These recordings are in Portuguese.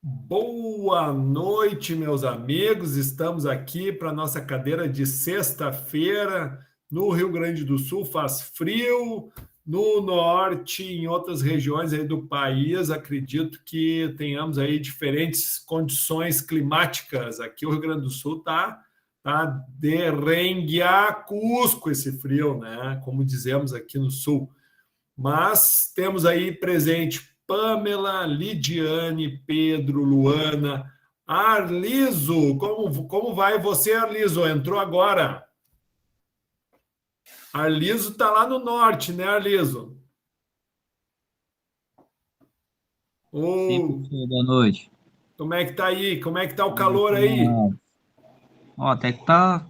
Boa noite, meus amigos. Estamos aqui para a nossa cadeira de sexta-feira. No Rio Grande do Sul faz frio, no norte, em outras regiões aí do país, acredito que tenhamos aí diferentes condições climáticas. Aqui o Rio Grande do Sul tá de renguear-cusco esse frio, né? Como dizemos aqui no sul. Mas temos aí presente Pamela, Lidiane, Pedro, Luana, Arliso. Como vai você, Arliso? Entrou agora. Arliso está lá no norte, né, Arliso? Sim, Ô, professor, boa noite. como é que tá aí? Como é que tá o Como é calor que aí? tá? Ó, até que tá.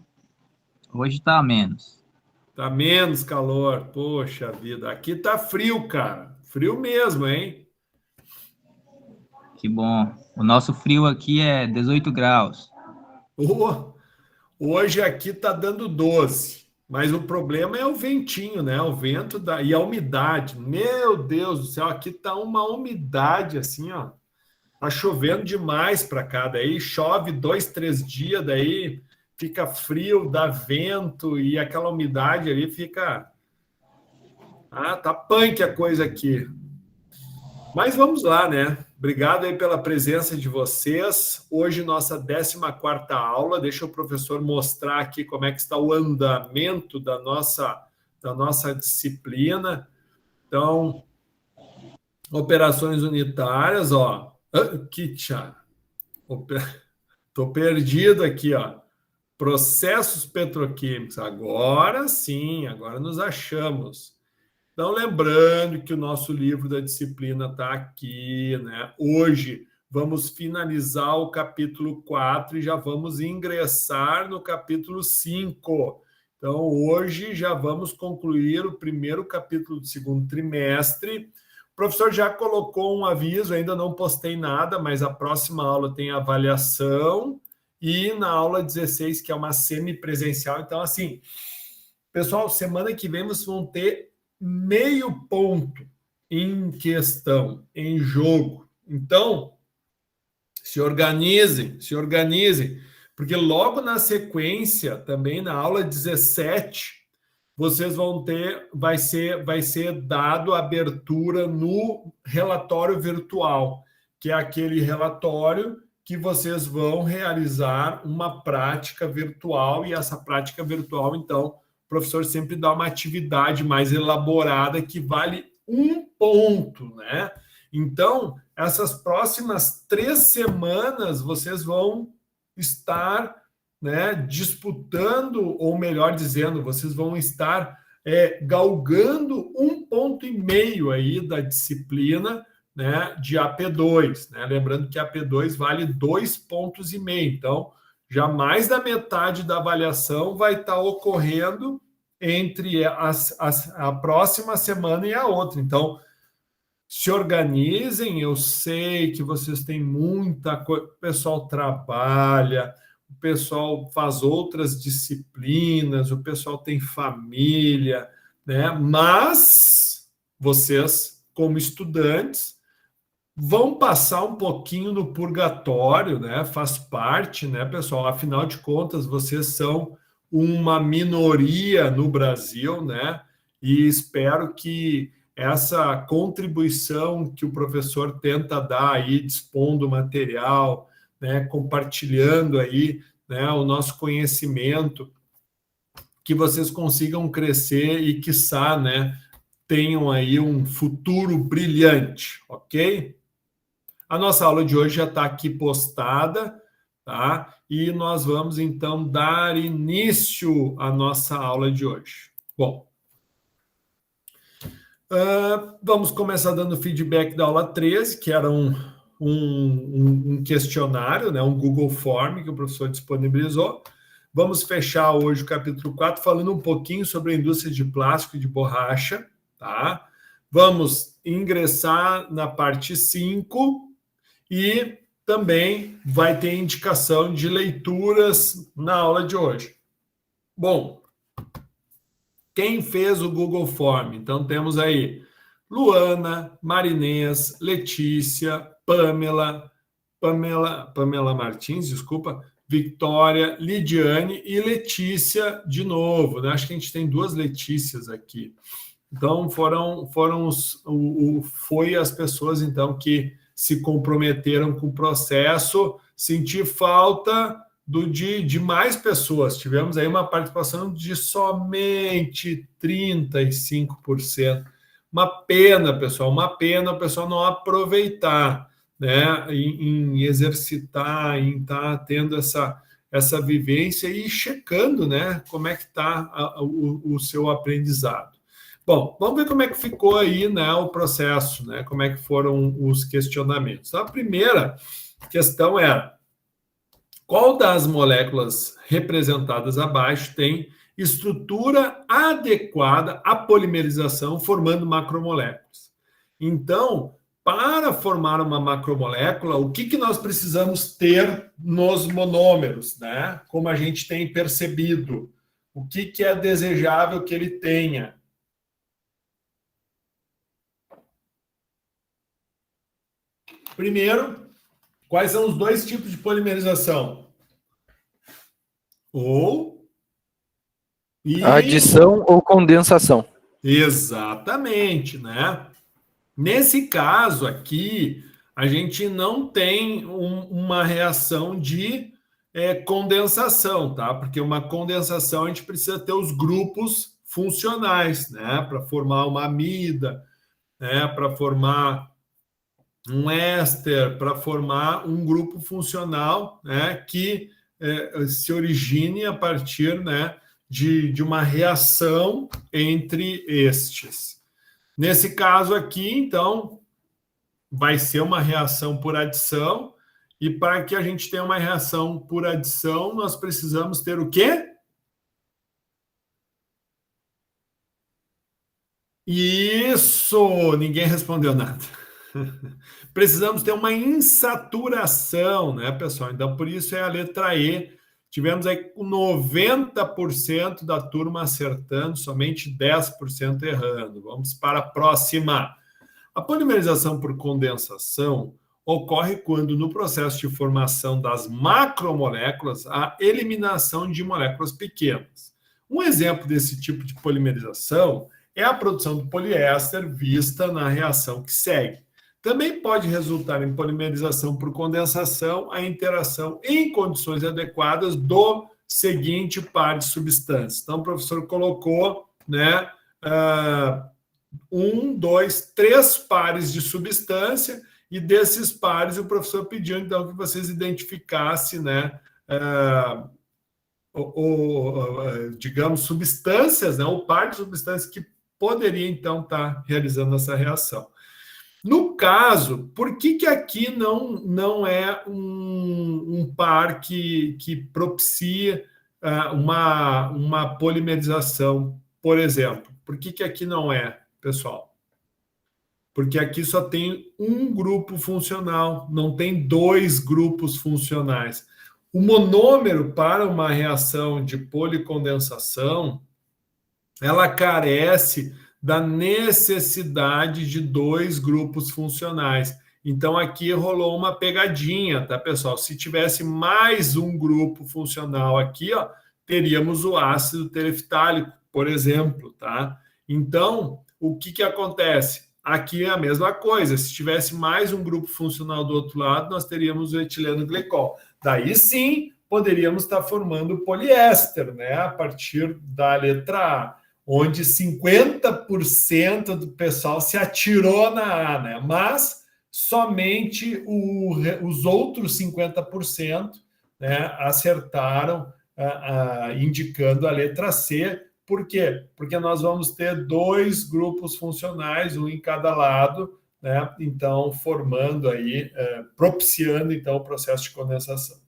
Hoje tá menos. Tá menos calor. Poxa vida, aqui tá frio, cara. Frio mesmo, hein? Que bom. O nosso frio aqui é 18 graus. Ô, hoje aqui tá dando 12, mas o problema é o ventinho, né? O vento e a umidade. Meu Deus do céu, aqui tá uma umidade assim, ó. Tá chovendo demais para cá. Daí chove 2, 3 dias, daí fica frio, dá vento e aquela umidade ali fica. Ah, tá punk a coisa aqui. Mas vamos lá, né? Obrigado aí pela presença de vocês. Hoje, nossa 14ª aula. Deixa o professor mostrar aqui como é que está o andamento da nossa disciplina. Então, operações unitárias, ó. Kitcha. Estou perdido aqui, ó. Processos petroquímicos. Agora sim, agora nos achamos. Então, lembrando que o nosso livro da disciplina está aqui, né? Hoje vamos finalizar o capítulo 4 e já vamos ingressar no capítulo 5. Então, hoje já vamos concluir o primeiro capítulo do segundo trimestre. O professor já colocou um aviso, ainda não postei nada, mas a próxima aula tem avaliação e na aula 16, que é uma semipresencial. Então, assim, pessoal, semana que vem vocês vão ter meio ponto em questão, em jogo. Então, se organizem, porque logo na sequência, também na aula 17, vocês vão ter, vai ser dado abertura no relatório virtual, que é aquele relatório que vocês vão realizar uma prática virtual, e essa prática virtual, então, o professor sempre dá uma atividade mais elaborada que vale um ponto, né? Então, essas próximas 3 semanas, vocês vão estar, né, disputando, ou melhor dizendo, vocês vão estar galgando 1,5 ponto aí da disciplina, né, de AP2, né? Lembrando que AP2 vale 2,5 pontos. Então, já mais da metade da avaliação vai estar ocorrendo entre a próxima semana e a outra. Então, se organizem. Eu sei que vocês têm muita coisa, o pessoal trabalha, o pessoal faz outras disciplinas, o pessoal tem família, né? Mas vocês, como estudantes, vão passar um pouquinho no purgatório, né? Faz parte, né, pessoal? Afinal de contas, vocês são uma minoria no Brasil, né? E espero que essa contribuição que o professor tenta dar aí, dispondo material, né, compartilhando aí, né, o nosso conhecimento, que vocês consigam crescer e, quiçá, né, tenham aí um futuro brilhante, ok? A nossa aula de hoje já está aqui postada, tá? E nós vamos então dar início à nossa aula de hoje. Bom, vamos começar dando feedback da aula 13, que era um questionário, né? Um Google Form que o professor disponibilizou. Vamos fechar hoje o capítulo 4 falando um pouquinho sobre a indústria de plástico e de borracha, tá? Vamos ingressar na parte 5 e também vai ter indicação de leituras na aula de hoje. Bom, quem fez o Google Form? Então temos aí Luana, Marinês, Letícia, Pamela, Pamela Martins, desculpa, Victoria, Lidiane e Letícia de novo, né? Acho que a gente tem 2 Letícias aqui. Então, foi as pessoas, então, que se comprometeram com o processo. Senti falta de mais pessoas. Tivemos aí uma participação de somente 35%. Uma pena, pessoal, uma pena o pessoal não aproveitar, né, em exercitar, em estar tendo essa vivência e checando, né, como é que está o seu aprendizado. Bom, vamos ver como é que ficou aí, né, o processo, né, como é que foram os questionamentos. Então, a primeira questão era: qual das moléculas representadas abaixo tem estrutura adequada à polimerização, formando macromoléculas? Então, para formar uma macromolécula, o que nós precisamos ter nos monômeros, né? Como a gente tem percebido, o que é desejável que ele tenha? Primeiro, quais são os 2 tipos de polimerização? Adição ou condensação. Exatamente, né? Nesse caso aqui, a gente não tem uma reação de condensação, tá? Porque uma condensação a gente precisa ter os grupos funcionais, né? Para formar uma amida, né? Para formar um éster, para formar um grupo funcional, né? Que se origine a partir, né, de uma reação entre estes. Nesse caso aqui, então, vai ser uma reação por adição, e para que a gente tenha uma reação por adição, nós precisamos ter o quê? Isso! Ninguém respondeu nada. Precisamos ter uma insaturação, né, pessoal? Então, por isso é a letra E. Tivemos aí 90% da turma acertando, somente 10% errando. Vamos para a próxima. A polimerização por condensação ocorre quando, no processo de formação das macromoléculas, há eliminação de moléculas pequenas. Um exemplo desse tipo de polimerização é a produção do poliéster vista na reação que segue. Também pode resultar em polimerização por condensação a interação em condições adequadas do seguinte par de substâncias. Então, o professor colocou, né, 1, 2, 3 pares de substância, e desses pares o professor pediu, então, que vocês identificassem, né, digamos, substâncias, né, o par de substâncias que poderia, então, estar realizando essa reação. No caso, por que aqui não é um par que propicia uma polimerização, por exemplo? Por que aqui não é, pessoal? Porque aqui só tem um grupo funcional, não tem 2 grupos funcionais. O monômero para uma reação de policondensação, ela carece da necessidade de 2 grupos funcionais. Então, aqui rolou uma pegadinha, tá, pessoal? Se tivesse mais um grupo funcional aqui, ó, teríamos o ácido tereftálico, por exemplo, tá? Então, o que acontece? Aqui é a mesma coisa. Se tivesse mais um grupo funcional do outro lado, nós teríamos o etileno glicol. Daí sim, poderíamos estar formando poliéster, né? A partir da letra A, onde 50% do pessoal se atirou na A, né? Mas somente os outros 50%, né, acertaram, indicando a letra C. Por quê? Porque nós vamos ter 2 grupos funcionais, um em cada lado, né? Então, formando aí, propiciando, então, o processo de condensação.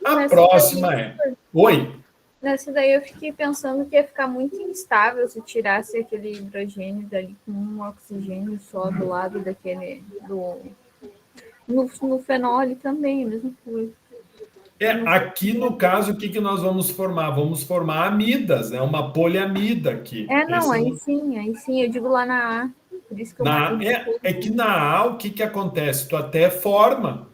A próxima é... Oi? Nessa daí eu fiquei pensando que ia ficar muito instável se tirasse aquele hidrogênio dali com um oxigênio só do lado daquele... No fenol também, a mesma coisa. Aqui no caso, o que nós vamos formar? Vamos formar amidas, né? Uma poliamida aqui. Não, aí sim, eu digo lá na A. Por isso que eu É que na A, o que acontece? Tu até forma,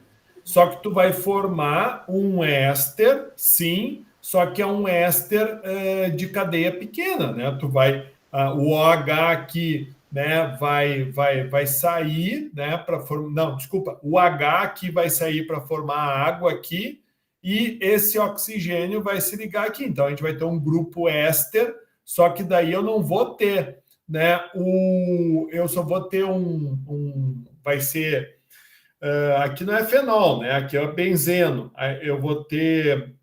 só que tu vai formar um éster, sim, só que é um éster de cadeia pequena, né? Tu vai, o OH aqui, né, vai sair, né, para formar, não, desculpa, o H aqui vai sair para formar a água aqui, e esse oxigênio vai se ligar aqui. Então a gente vai ter um grupo éster, só que daí eu não vou ter, né, eu só vou ter vai ser, aqui não é fenol, né, aqui é benzeno, eu vou ter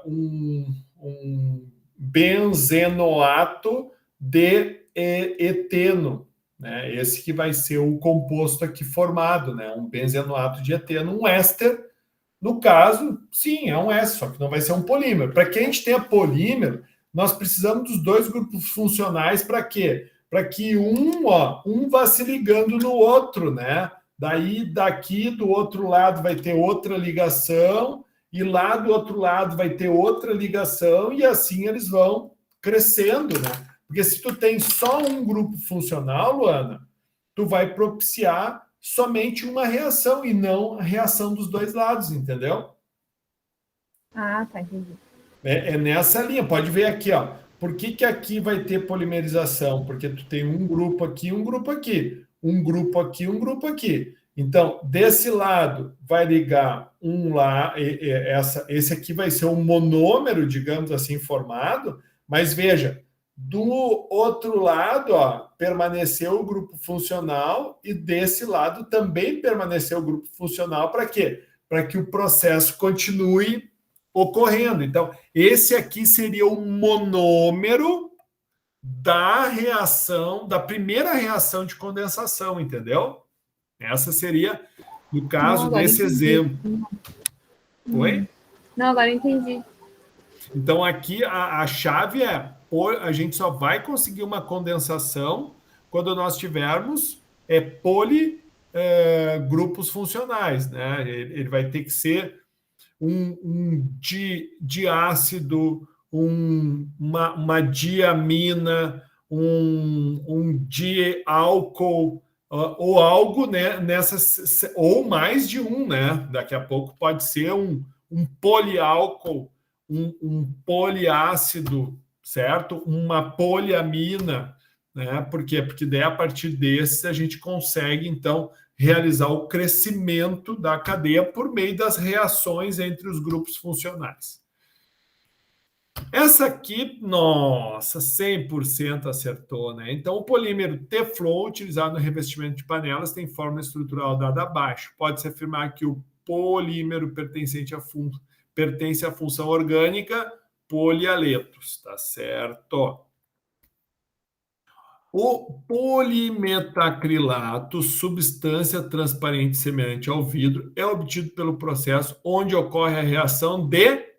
um benzenoato de eteno, né, esse que vai ser o composto aqui formado, né, um benzenoato de eteno, um éster. No caso, sim, é um éster, só que não vai ser um polímero. Para que a gente tenha polímero, nós precisamos dos dois grupos funcionais para quê? Para que um vá se ligando no outro, né? Daí, daqui do outro lado vai ter outra ligação, e lá do outro lado vai ter outra ligação, e assim eles vão crescendo, né? Porque se tu tem só um grupo funcional, Luana, tu vai propiciar somente uma reação e não a reação dos dois lados, entendeu? Ah, tá, entendi. É nessa linha. Pode ver aqui, ó. Por que aqui vai ter polimerização? Porque tu tem um grupo aqui, um grupo aqui, um grupo aqui, um grupo aqui. Então, desse lado vai ligar um lá, esse aqui vai ser um monômero, digamos assim, formado, mas veja, do outro lado, ó, permaneceu o grupo funcional, e desse lado também permaneceu o grupo funcional. Para quê? Para que o processo continue ocorrendo. Então, esse aqui seria o monômero da reação, da primeira reação de condensação, entendeu? Essa seria, no caso, nesse exemplo. Oi? Não, agora entendi. Então, aqui a chave é: a gente só vai conseguir uma condensação quando nós tivermos grupos funcionais, né? Ele vai ter que ser um diácido, uma diamina, um diálcool, ou algo, né, ou mais de um, né? Daqui a pouco pode ser um poliálcool, um poliácido, certo? Uma poliamina, né? Por quê? Porque daí, a partir desses, a gente consegue, então, realizar o crescimento da cadeia por meio das reações entre os grupos funcionais. Essa aqui, nossa, 100% acertou, né? Então, o polímero Teflon, utilizado no revestimento de panelas, tem forma estrutural dada abaixo. Pode-se afirmar que o polímero pertence à função orgânica polialetos, tá certo? O polimetacrilato, substância transparente semelhante ao vidro, é obtido pelo processo onde ocorre a reação de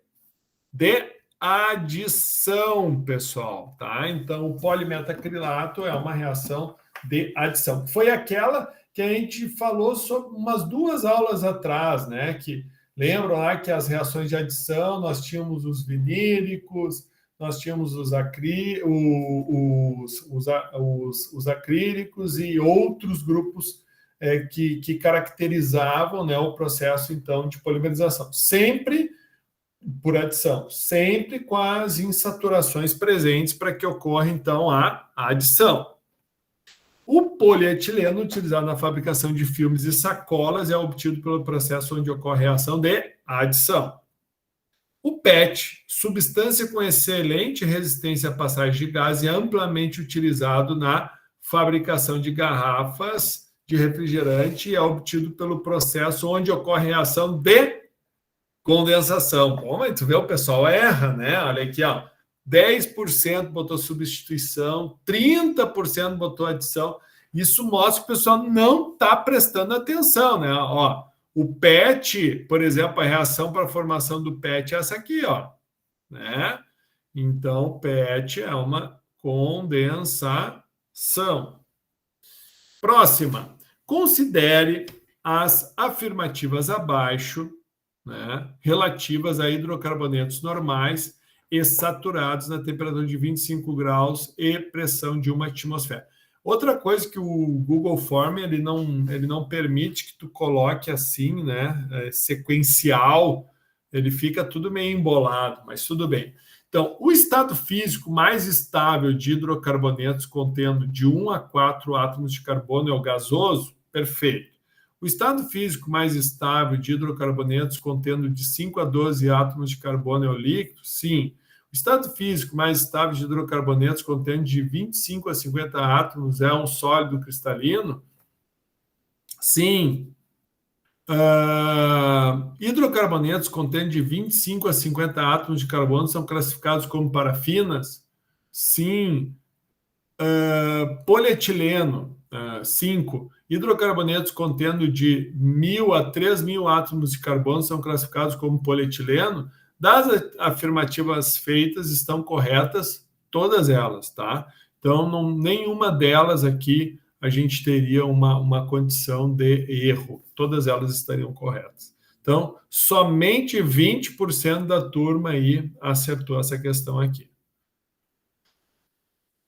adição, pessoal, tá? Então, o polimetacrilato é uma reação de adição. Foi aquela que a gente falou sobre umas 2 aulas atrás, né? Que lembram lá que as reações de adição, nós tínhamos os vinílicos, nós tínhamos os acrílicos e outros grupos que caracterizavam, né, o processo, então, de polimerização. Sempre por adição, sempre com as insaturações presentes para que ocorra, então, a adição. O polietileno, utilizado na fabricação de filmes e sacolas, é obtido pelo processo onde ocorre a reação de adição. O PET, substância com excelente resistência à passagem de gás, é amplamente utilizado na fabricação de garrafas de refrigerante e é obtido pelo processo onde ocorre a reação de condensação. Bom, mas tu vê, o pessoal erra, né? Olha aqui, ó. 10% botou substituição, 30% botou adição. Isso mostra que o pessoal não está prestando atenção, né? Ó, o PET, por exemplo, a reação para a formação do PET é essa aqui, ó, né? Então, o PET é uma condensação. Próxima. Considere as afirmativas abaixo, né, relativas a hidrocarbonetos normais e saturados na temperatura de 25 graus e pressão de 1 atmosfera. Outra coisa que o Google Form ele não permite que tu coloque assim, né, sequencial, ele fica tudo meio embolado, mas tudo bem. Então, o estado físico mais estável de hidrocarbonetos contendo de 1 a 4 átomos de carbono é o gasoso, perfeito. O estado físico mais estável de hidrocarbonetos contendo de 5 a 12 átomos de carbono é o líquido, sim. O estado físico mais estável de hidrocarbonetos contendo de 25 a 50 átomos é um sólido cristalino? Sim. Hidrocarbonetos contendo de 25 a 50 átomos de carbono são classificados como parafinas? Sim. Polietileno, 5. Hidrocarbonetos contendo de 1.000 a 3.000 átomos de carbono são classificados como polietileno? Das afirmativas feitas estão corretas todas elas, tá? Então, nenhuma delas aqui a gente teria uma condição de erro. Todas elas estariam corretas. Então, somente 20% da turma aí acertou essa questão aqui.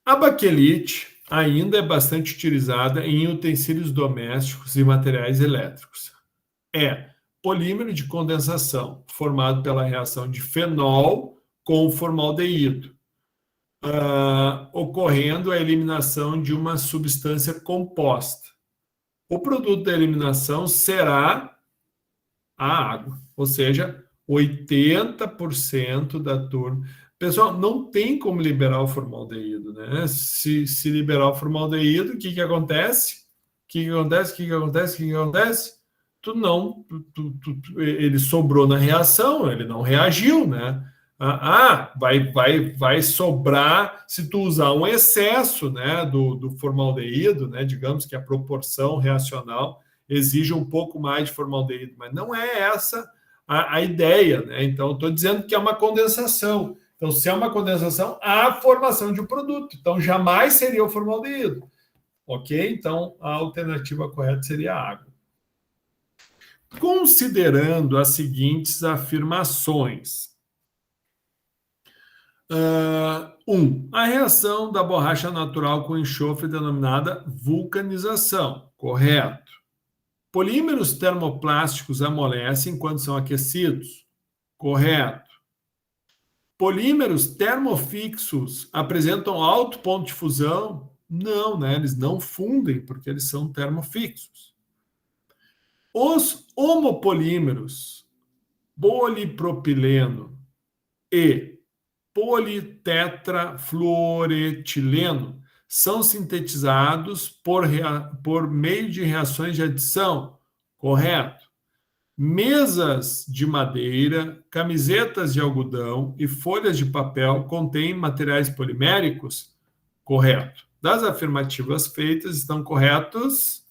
A baquelite ainda é bastante utilizada em utensílios domésticos e materiais elétricos. É polímero de condensação, formado pela reação de fenol com formaldeído, ocorrendo a eliminação de uma substância composta. O produto da eliminação será a água, ou seja, 80% da turma. Pessoal, não tem como liberar o formaldeído, né? Se liberar o formaldeído, o que acontece? O que acontece? Ele sobrou na reação, ele não reagiu, né? Vai sobrar se tu usar um excesso, né, do formaldeído, né? Digamos que a proporção reacional exige um pouco mais de formaldeído, mas não é essa a ideia, né? Então, estou dizendo que é uma condensação. Então, se é uma condensação, há a formação de um produto. Então, jamais seria o formaldeído. Ok? Então, a alternativa correta seria a água. Considerando as seguintes afirmações. 1. A reação da borracha natural com enxofre denominada vulcanização. Correto. Polímeros termoplásticos amolecem quando são aquecidos. Correto. Polímeros termofixos apresentam alto ponto de fusão? Não, né? Eles não fundem porque eles são termofixos. Os homopolímeros polipropileno e politetrafluoretileno são sintetizados por meio de reações de adição? Correto. Mesas de madeira, camisetas de algodão e folhas de papel contêm materiais poliméricos? Correto. Das afirmativas feitas, estão corretos?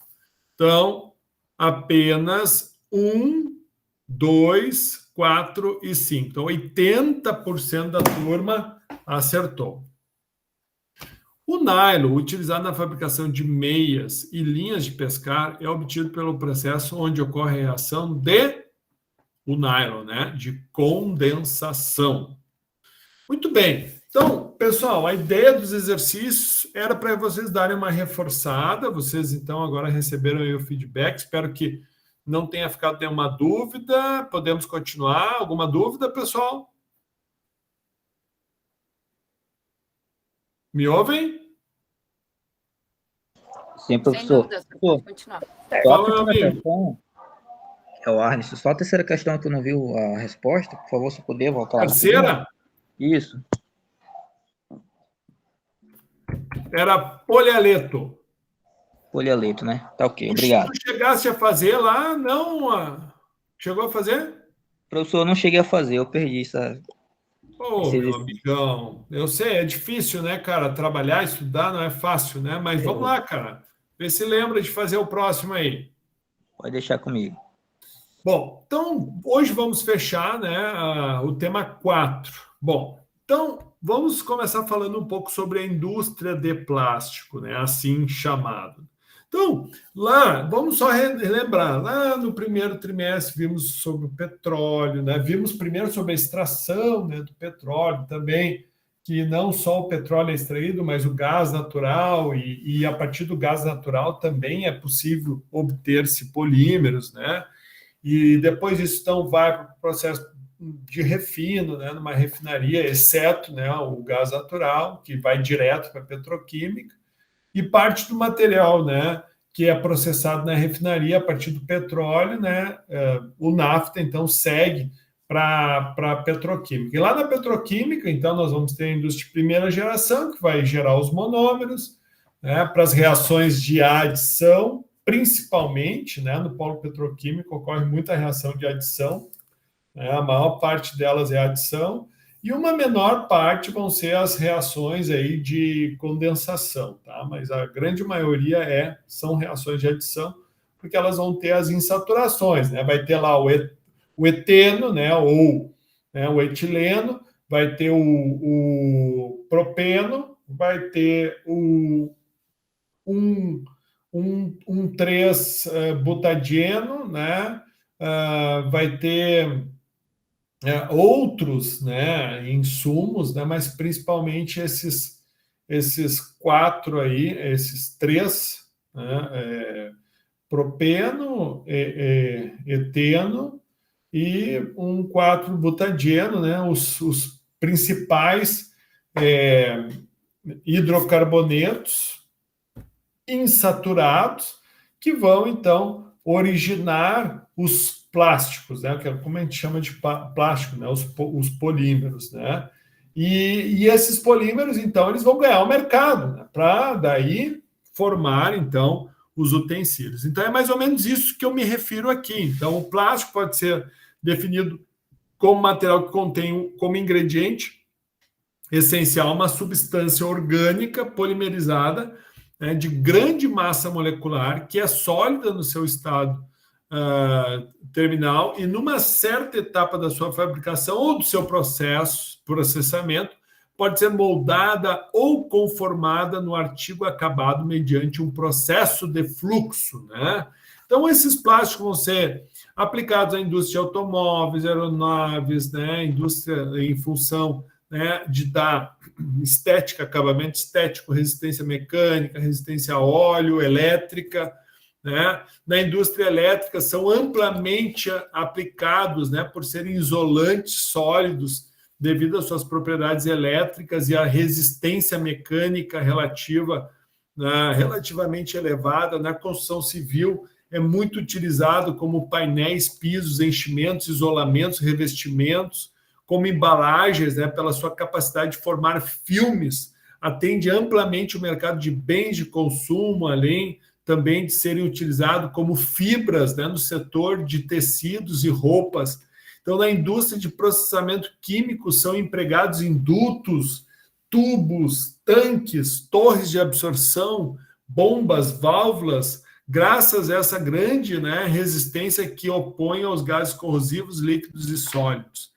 Então, apenas 1, 2, 4 e 5. Então, 80% da turma acertou. O nylon, utilizado na fabricação de meias e linhas de pescar, é obtido pelo processo onde ocorre a reação o nylon, né? De condensação. Muito bem. Então, pessoal, a ideia dos exercícios era para vocês darem uma reforçada. Vocês, então, agora receberam aí o feedback. Espero que não tenha ficado nenhuma dúvida. Podemos continuar? Alguma dúvida, pessoal? Me ouvem? Sim, professor. Sem dúvida, pode continuar. Fala, meu amigo. É o Arnes. Só a terceira questão que eu não vi a resposta. Por favor, se puder voltar. Terceira? Isso. Era polialeto. Polialeto, né? Tá ok, obrigado. Tu chegasse a fazer lá? Não? Chegou a fazer? Professor, eu não cheguei a fazer, eu perdi essa... Ô, meu amigão, eu sei, é difícil, né, cara? Trabalhar, estudar não é fácil, né? Mas vamos lá, cara. Vê se lembra de fazer o próximo aí. Pode deixar comigo. Bom, então, hoje vamos fechar, né, o tema 4. Bom, então, vamos começar falando um pouco sobre a indústria de plástico, né, assim chamado. Então, lá, vamos só relembrar, lá no primeiro trimestre vimos sobre o petróleo, né? Vimos primeiro sobre a extração, né, do petróleo também, que não só o petróleo é extraído, mas o gás natural, e a partir do gás natural também é possível obter-se polímeros, né? E depois disso, então, vai para o processo de refino, né, numa refinaria, exceto, né, o gás natural, que vai direto para a petroquímica, e parte do material, né, que é processado na refinaria a partir do petróleo, né, o nafta, então, segue para a petroquímica. E lá na petroquímica, então, nós vamos ter a indústria de primeira geração, que vai gerar os monômeros, né, para as reações de adição, principalmente, né, no polo petroquímico ocorre muita reação de adição, né, a maior parte delas é adição, e uma menor parte vão ser as reações aí de condensação, tá? Mas a grande maioria são reações de adição, porque elas vão ter as insaturações, né? Vai ter lá o eteno, né, ou né, o etileno, vai ter o propeno, vai ter um 3-butadieno, né? Vai ter outros, né, insumos, né, mas principalmente esses 4 aí, esses 3, né, propeno, eteno e um 4-butadieno, né, os principais hidrocarbonetos insaturados que vão, então, originar os plásticos, né, que é como a gente chama de plástico, né, os polímeros, né, e esses polímeros, então, eles vão ganhar o mercado, né, para daí formar, então, os utensílios. Então, é mais ou menos isso que eu me refiro aqui. Então, o plástico pode ser definido como material que contém como ingrediente essencial uma substância orgânica polimerizada, né, de grande massa molecular, que é sólida no seu estado terminal e numa certa etapa da sua fabricação ou do seu processamento, pode ser moldada ou conformada no artigo acabado mediante um processo de fluxo, né? Então, esses plásticos vão ser aplicados à indústria de automóveis, aeronaves, né, indústria em função, né, de dar estética, acabamento estético, resistência mecânica, resistência a óleo, elétrica, né? Na indústria elétrica são amplamente aplicados, né, por serem isolantes sólidos devido às suas propriedades elétricas e à resistência mecânica relativamente elevada. Na construção civil é muito utilizado como painéis, pisos, enchimentos, isolamentos, revestimentos, como embalagens, né, pela sua capacidade de formar filmes, atende amplamente o mercado de bens de consumo, além também de serem utilizados como fibras, né, no setor de tecidos e roupas. Então, na indústria de processamento químico, são empregados em dutos, tubos, tanques, torres de absorção, bombas, válvulas, graças a essa grande, né, resistência que opõe aos gases corrosivos, líquidos e sólidos.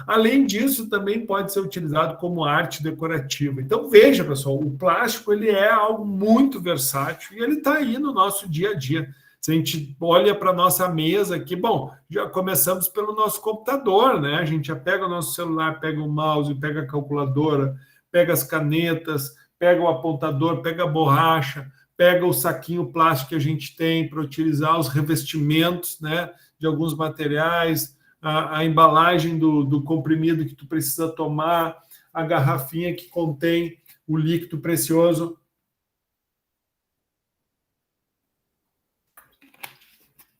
Além disso, também pode ser utilizado como arte decorativa. Então, veja, pessoal, o plástico ele é algo muito versátil e ele está aí no nosso dia a dia. Se a gente olha para a nossa mesa aqui, bom, já começamos pelo nosso computador, né? A gente já pega o nosso celular, pega o mouse, pega a calculadora, pega as canetas, pega o apontador, pega a borracha, pega o saquinho plástico que a gente tem para utilizar os revestimentos, né, de alguns materiais, a embalagem do comprimido que tu precisa tomar, a garrafinha que contém o líquido precioso.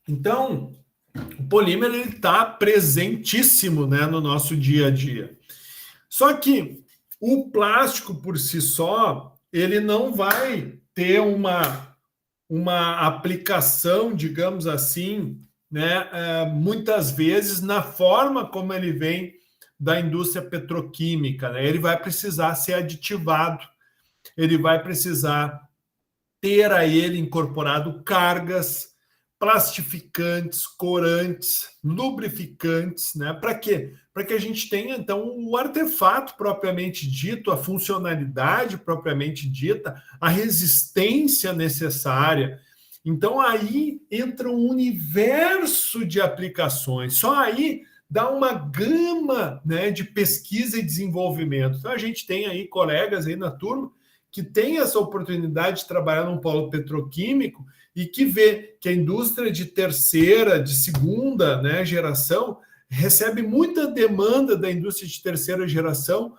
Então, o polímero está presentíssimo, né, no nosso dia a dia. Só que o plástico por si só, ele não vai ter uma aplicação, digamos assim, né, muitas vezes na forma como ele vem da indústria petroquímica, né? Ele vai precisar ser aditivado, ele vai precisar ter a ele incorporado cargas, plastificantes, corantes, lubrificantes, né? Para quê? Para que a gente tenha, então, o artefato propriamente dito, a funcionalidade propriamente dita, a resistência necessária. Então, aí entra um universo de aplicações. Só aí dá uma gama, né, de pesquisa e desenvolvimento. Então, a gente tem aí colegas aí na turma que tem essa oportunidade de trabalhar num polo petroquímico e que vê que a indústria de terceira, de segunda, né, geração recebe muita demanda da indústria de terceira geração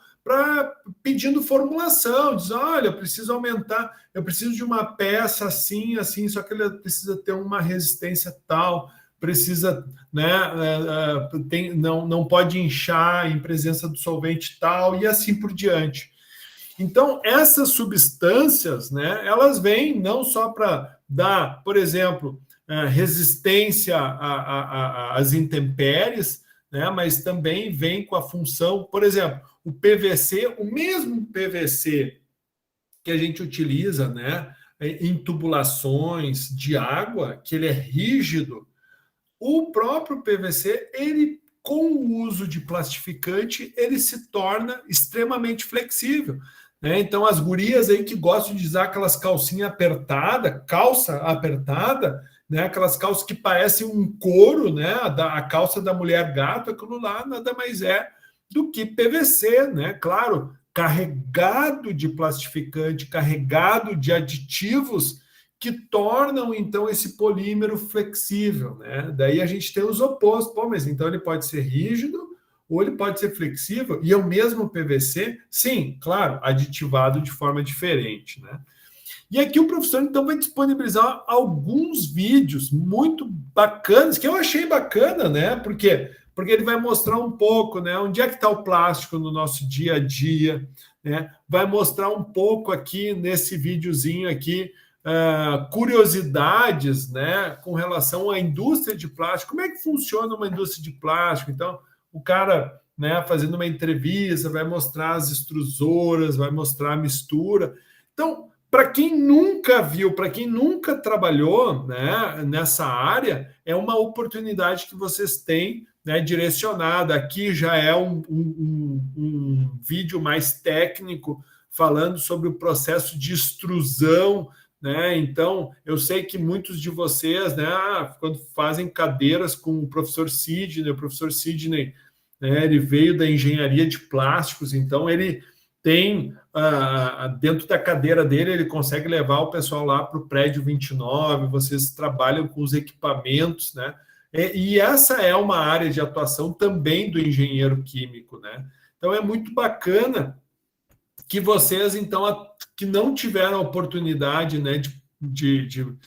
pedindo formulação, diz, olha, eu preciso aumentar, eu preciso de uma peça assim, assim, só que ela precisa ter uma resistência tal, precisa, né, não pode inchar em presença do solvente tal, e assim por diante. Então, essas substâncias, né, elas vêm não só para dar, por exemplo, resistência às intempéries, né, mas também vem com a função, por exemplo, o PVC, o mesmo PVC que a gente utiliza, né, em tubulações de água, que ele é rígido, o próprio PVC, ele, com o uso de plastificante, ele se torna extremamente flexível. Né? Então, as gurias aí que gostam de usar aquelas calcinhas apertadas, calça apertada, né? Aquelas calças que parecem um couro, né? A calça da mulher gato, aquilo lá nada mais é do que PVC, né? Claro, carregado de plastificante, carregado de aditivos que tornam, então, esse polímero flexível, né? Daí a gente tem os opostos. Pô, mas então ele pode ser rígido ou ele pode ser flexível, e é o mesmo PVC? Sim, claro, aditivado de forma diferente, né? E aqui o professor, então, vai disponibilizar alguns vídeos muito bacanas, que eu achei bacana, né? Por quê? Porque ele vai mostrar um pouco, né? Onde é que está o plástico no nosso dia a dia, né? Vai mostrar um pouco aqui, nesse videozinho aqui, curiosidades, né? Com relação à indústria de plástico. Como é que funciona uma indústria de plástico? Então, o cara, né, fazendo uma entrevista, vai mostrar as extrusoras, vai mostrar a mistura. Então, para quem nunca viu, para quem nunca trabalhou, né, nessa área, é uma oportunidade que vocês têm, né, direcionada. Aqui já é um vídeo mais técnico, falando sobre o processo de extrusão, né? Então, eu sei que muitos de vocês, né, quando fazem cadeiras com o professor Sidney, né, ele veio da engenharia de plásticos, então ele tem, dentro da cadeira dele, ele consegue levar o pessoal lá para o prédio 29, vocês trabalham com os equipamentos, né? E essa é uma área de atuação também do engenheiro químico, né? Então, é muito bacana que vocês, então, que não tiveram a oportunidade, né, de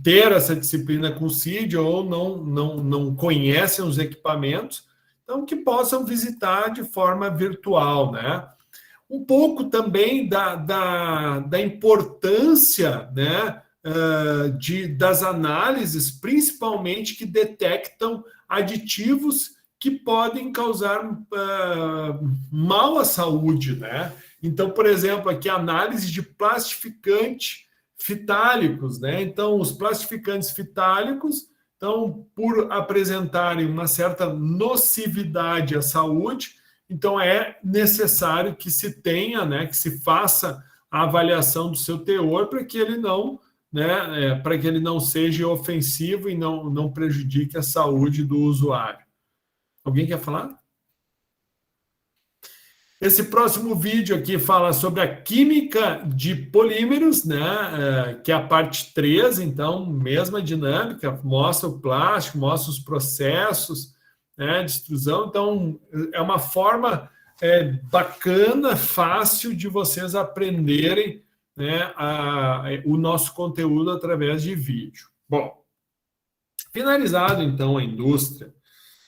ter essa disciplina com o CID ou não conhecem os equipamentos, então que possam visitar de forma virtual, né? Um pouco também da importância, né, das análises, principalmente que detectam aditivos que podem causar mal à saúde, né? Então, por exemplo, aqui a análise de plastificante fitálicos, né? Então, os plastificantes fitálicos, então, por apresentarem uma certa nocividade à saúde, então é necessário que se tenha, né, que se faça a avaliação do seu teor para que ele não, né, para que ele não seja ofensivo e não prejudique a saúde do usuário. Alguém quer falar? Esse próximo vídeo aqui fala sobre a química de polímeros, né? Que é a parte 3, então, mesma dinâmica, mostra o plástico, mostra os processos, né, de extrusão. Então, é uma forma bacana, fácil de vocês aprenderem, né, o nosso conteúdo através de vídeo. Bom, finalizado, então, a indústria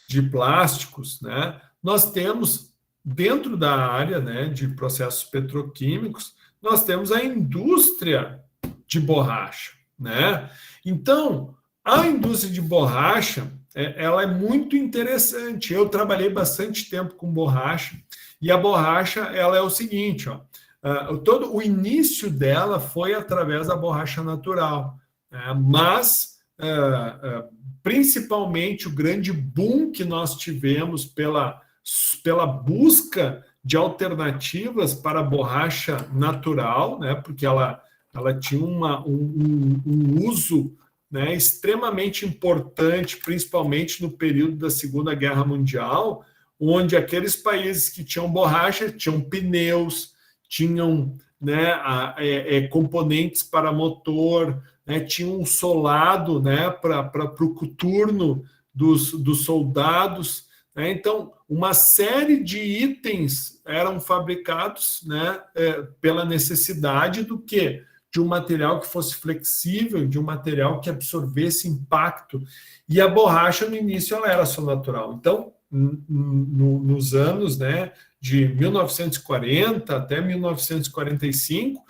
de plásticos, né, nós temos, dentro da área, né, de processos petroquímicos, nós temos a indústria de borracha, né? Então, a indústria de borracha, ela é muito interessante. Eu trabalhei bastante tempo com borracha, e a borracha, ela é o seguinte, ó, todo o início dela foi através da borracha natural, né? Mas principalmente o grande boom que nós tivemos pela busca de alternativas para a borracha natural, né? Porque ela tinha um uso, né, extremamente importante, principalmente no período da Segunda Guerra Mundial, onde aqueles países que tinham borracha tinham pneus, tinham, né, componentes para motor, né, tinham um solado, né, para o coturno dos soldados, né? Então, uma série de itens eram fabricados, né, pela necessidade do quê? De um material que fosse flexível, de um material que absorvesse impacto. E a borracha, no início, ela era só natural. Então, nos anos, né, de 1940 até 1945,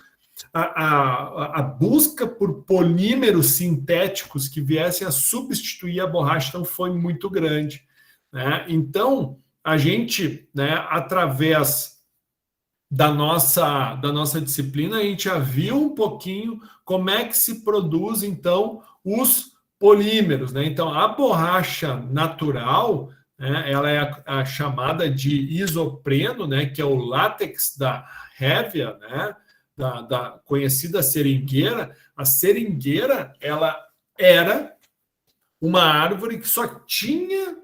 a busca por polímeros sintéticos que viessem a substituir a borracha não foi muito grande, né? Então, a gente, né, através da nossa disciplina, a gente já viu um pouquinho como é que se produz, então, os polímeros, né? Então, a borracha natural, né, ela é a chamada de isopreno, né, que é o látex da Hevea, né, da conhecida seringueira. A seringueira, ela era uma árvore que só tinha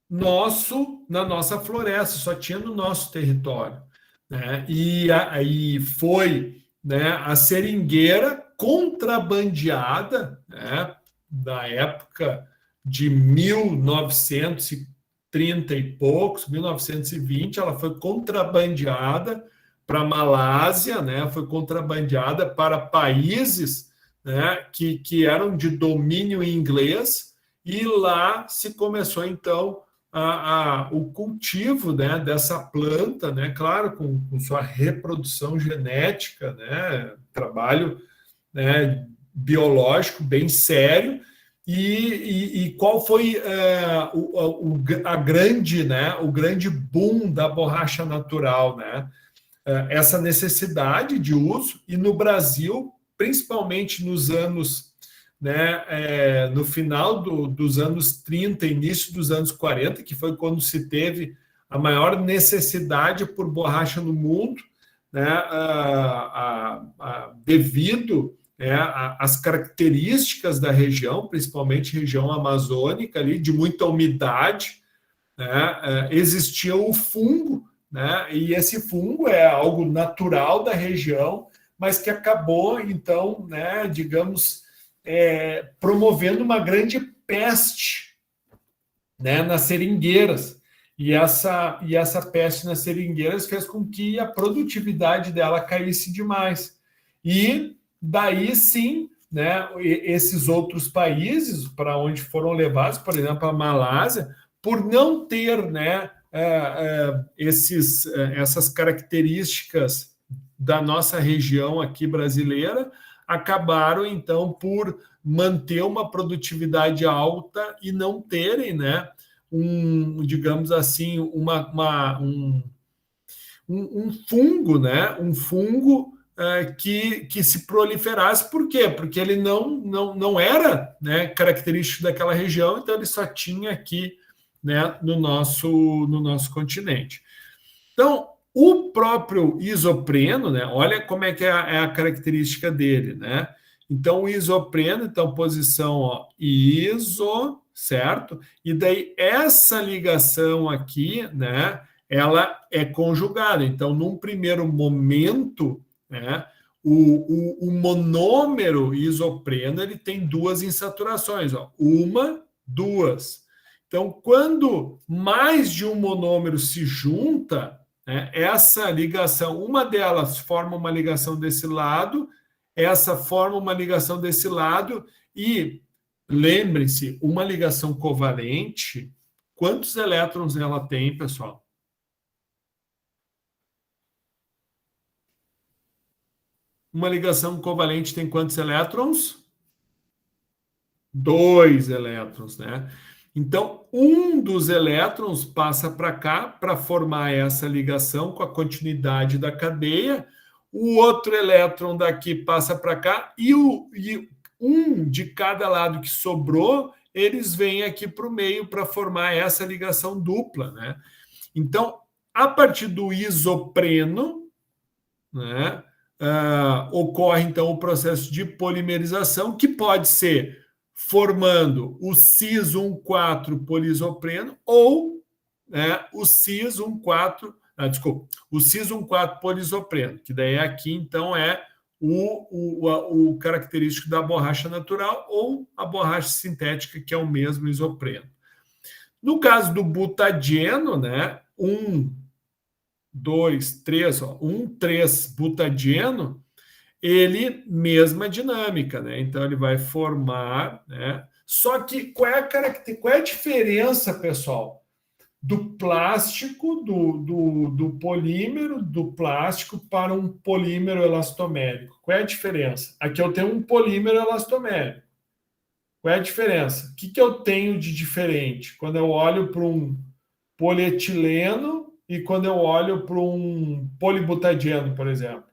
na nossa floresta, só tinha no nosso território, né? E aí foi, né, a seringueira contrabandeada, né, na época de 1930 e poucos, 1920, ela foi contrabandeada para a Malásia, né, foi contrabandeada para países, né, que eram de domínio inglês, e lá se começou, então, o cultivo, né, dessa planta, né, claro, com sua reprodução genética, né, trabalho, né, biológico bem sério. E qual foi a grande, né, o grande boom da borracha natural, né? Essa necessidade de uso, e no Brasil, principalmente nos anos, né, no final dos anos 30, início dos anos 40, que foi quando se teve a maior necessidade por borracha no mundo, né, devido, né, às características da região, principalmente região amazônica, ali, de muita umidade, né, existia o fungo, né, e esse fungo é algo natural da região, mas que acabou, então, né, digamos, promovendo uma grande peste, né, nas seringueiras. E essa peste nas seringueiras fez com que a produtividade dela caísse demais. E daí sim, né, esses outros países para onde foram levados, por exemplo, a Malásia, por não ter, né, essas características da nossa região aqui brasileira, acabaram, então, por manter uma produtividade alta e não terem, né, digamos assim, um fungo, né, que se proliferasse. Por quê? Porque ele não era, né, característico daquela região, então ele só tinha aqui, né, no nosso continente. Então, o próprio isopreno, né, olha como é que é a característica dele, né? Então, o isopreno, então, posição, ó, iso, certo? E daí, essa ligação aqui, né, ela é conjugada. Então, num primeiro momento, né, o monômero isopreno, ele tem duas insaturações, ó, uma, duas. Então, quando mais de um monômero se junta, né, essa ligação, uma delas forma uma ligação desse lado, essa forma uma ligação desse lado, e lembrem-se, uma ligação covalente, quantos elétrons ela tem, pessoal? Uma ligação covalente tem quantos elétrons? 2 elétrons, né? Então, um dos elétrons passa para cá para formar essa ligação com a continuidade da cadeia, o outro elétron daqui passa para cá, e um de cada lado que sobrou, eles vêm aqui para o meio para formar essa ligação dupla, né? Então, a partir do isopreno, né, ocorre, então, o processo de polimerização, que pode ser formando o cis-1,4-polisopreno ou, né, o cis-1,4-polisopreno, que daí aqui, então, é o característico da borracha natural ou a borracha sintética, que é o mesmo isopreno. No caso do butadieno, né, 1,3-butadieno, ele, mesma dinâmica, né? Então, ele vai formar, né? Só que qual é a diferença, pessoal, do plástico, do polímero, do plástico para um polímero elastomérico? Qual é a diferença? Aqui eu tenho um polímero elastomérico. Qual é a diferença? O que eu tenho de diferente quando eu olho para um polietileno e quando eu olho para um polibutadieno, por exemplo?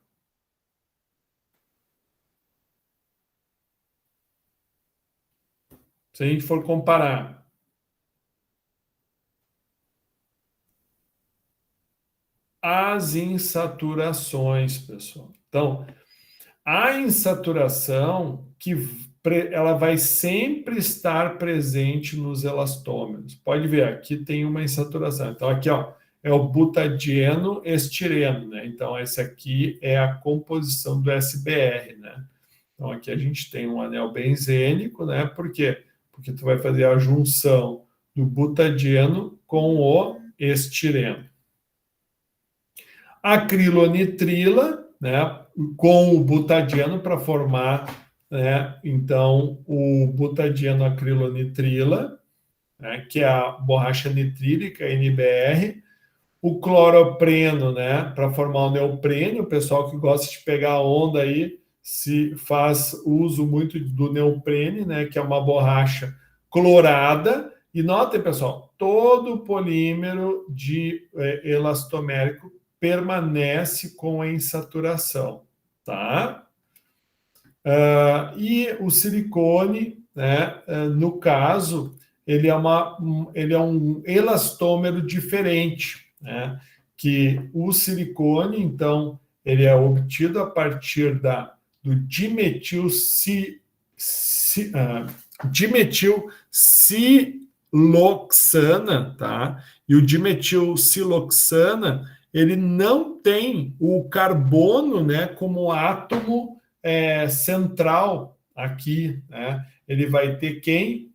Se a gente for comparar. As insaturações, pessoal. Então, a insaturação ela vai sempre estar presente nos elastômeros. Pode ver, aqui tem uma insaturação. Então, aqui, ó, é o butadieno estireno, né? Então, esse aqui é a composição do SBR, né? Então, aqui a gente tem um anel benzênico, né? Por quê? Porque tu vai fazer a junção do butadieno com o estireno. Acrilonitrila, né, com o butadieno para formar, né, então, o butadieno acrilonitrila, né, que é a borracha nitrílica, NBR, o cloropreno, né, para formar o neoprênio. O pessoal que gosta de pegar a onda aí se faz uso muito do neoprene, né, que é uma borracha clorada. E notem, pessoal, todo polímero de elastomérico permanece com a insaturação, tá? E o silicone, né, no caso, ele é um elastômero diferente, né? Que o silicone, então, ele é obtido a partir do dimetilsiloxana, tá? E o dimetilsiloxana, ele não tem o carbono, né, como átomo central aqui, né? Ele vai ter quem?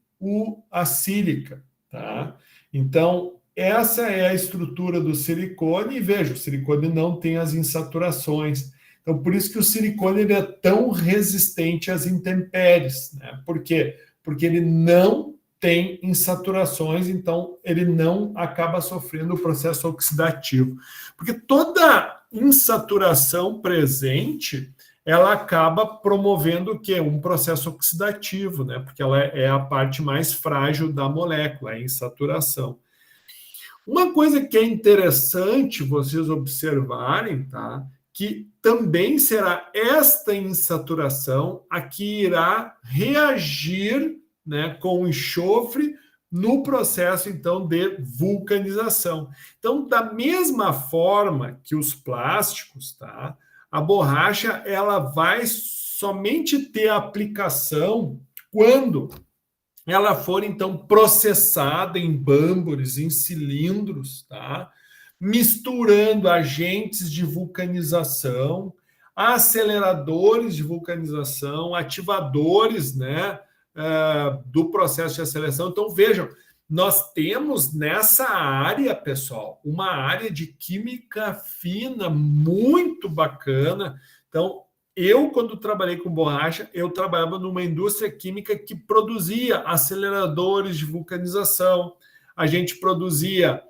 A sílica, tá? Então, essa é a estrutura do silicone, e veja, o silicone não tem as insaturações. Então, por isso que o silicone ele é tão resistente às intempéries, né? Por quê? Porque ele não tem insaturações, então ele não acaba sofrendo o processo oxidativo. Porque toda insaturação presente, ela acaba promovendo o quê? Um processo oxidativo, né? Porque ela é a parte mais frágil da molécula, a insaturação. Uma coisa que é interessante vocês observarem, tá? Que também será esta insaturação a que irá reagir, né, com o enxofre no processo, então, de vulcanização. Então, da mesma forma que os plásticos, tá? A borracha, ela vai somente ter aplicação quando ela for, então, processada em bâmbores, em cilindros, tá? Misturando agentes de vulcanização, aceleradores de vulcanização, ativadores, né, do processo de aceleração. Então, vejam, nós temos nessa área, pessoal, uma área de química fina muito bacana. Então, eu, quando trabalhei com borracha, eu trabalhava numa indústria química que produzia aceleradores de vulcanização, a gente produzia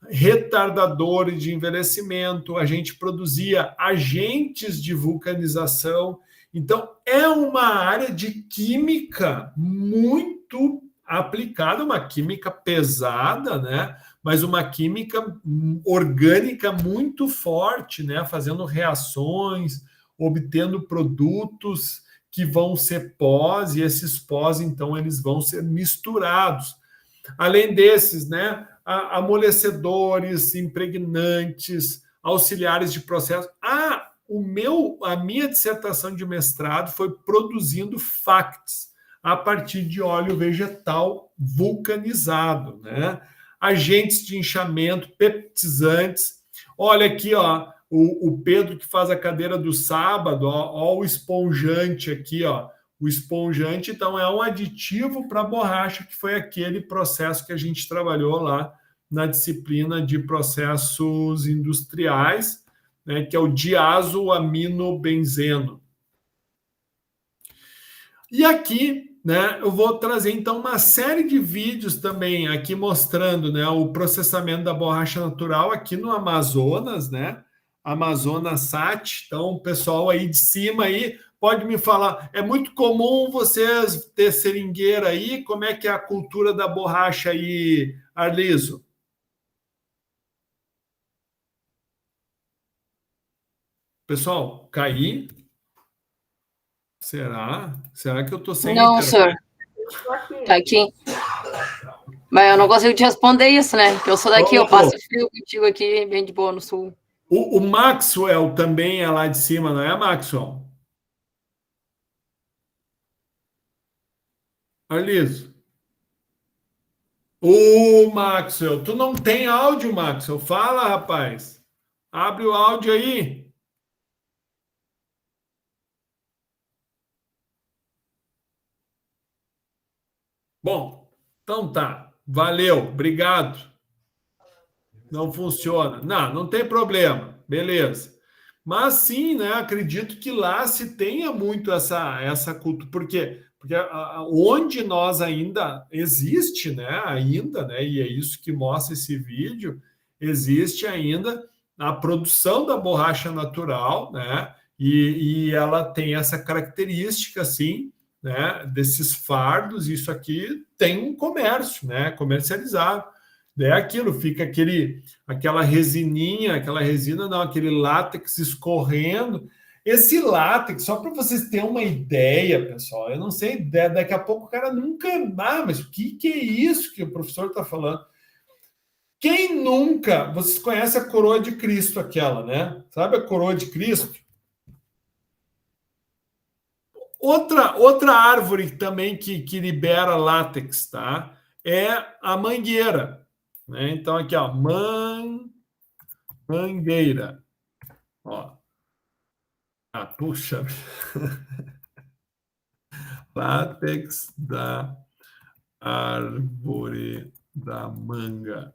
retardadores de envelhecimento, a gente produzia agentes de vulcanização. Então, é uma área de química muito aplicada, uma química pesada, né? Mas uma química orgânica muito forte, né? Fazendo reações, obtendo produtos que vão ser pós, e esses pós, então, eles vão ser misturados. Além desses, né? Amolecedores, impregnantes, auxiliares de processo. a minha dissertação de mestrado foi produzindo facts a partir de óleo vegetal vulcanizado, né? Agentes de inchamento, peptizantes. Olha aqui, ó, o Pedro que faz a cadeira do sábado, ó o esponjante aqui, ó. O esponjante, então, é um aditivo para borracha, que foi aquele processo que a gente trabalhou lá na disciplina de processos industriais, né, que é o diazoaminobenzeno. E aqui, né, eu vou trazer, então, uma série de vídeos também aqui mostrando, né, o processamento da borracha natural aqui no Amazonas, né? Amazonas SAT. Então, o pessoal aí de cima aí pode me falar, é muito comum vocês ter seringueira aí? Como é que é a cultura da borracha aí, Arliso? Pessoal, caí? Será? Será que eu estou sem Não, senhor. Tá aqui. Mas eu não consigo te responder isso, né? Porque eu sou daqui, eu passo frio contigo aqui, bem de boa no sul. O Maxwell também é lá de cima, não é, Maxwell? Arliso. Ô, Maxwell, tu não tem áudio, Maxwell. Fala, rapaz. Abre o áudio aí. Bom, então tá. Valeu, obrigado. Não funciona. Não tem problema. Beleza. Mas sim, né? Acredito que lá se tenha muito essa cultura. Por quê? Porque onde nós ainda existe, né? Ainda, né? E é isso que mostra esse vídeo, existe ainda a produção da borracha natural, né? E ela tem essa característica, assim, né? Desses fardos, isso aqui tem um comércio, né? Comercializado. É aquilo, fica aquela resina, não, aquele látex escorrendo. Esse látex, só para vocês terem uma ideia, pessoal, eu não sei, daqui a pouco o cara nunca... mas o que é isso que o professor está falando? Quem nunca... Vocês conhecem a coroa de Cristo, aquela, né? Sabe a coroa de Cristo? Outra árvore também que libera látex, tá? É a mangueira. Né? Então, aqui, ó, mangueira. Ó. Puxa. Látex da árvore da manga.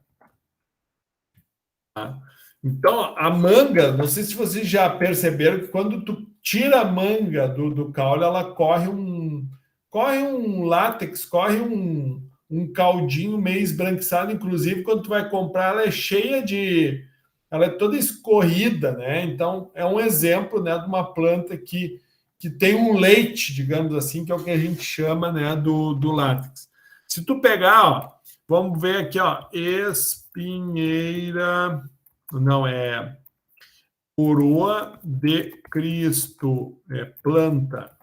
Tá? Então, a manga, não sei se vocês já perceberam que quando tu tira a manga do caule, ela corre um látex, corre um caldinho meio esbranquiçado, inclusive quando tu vai comprar, ela é toda escorrida, né? Então, é um exemplo, né, de uma planta que tem um leite, digamos assim, que é o que a gente chama, né, do látex. Se tu pegar, ó, vamos ver aqui, ó, espinheira, não, é coroa de Cristo, é planta.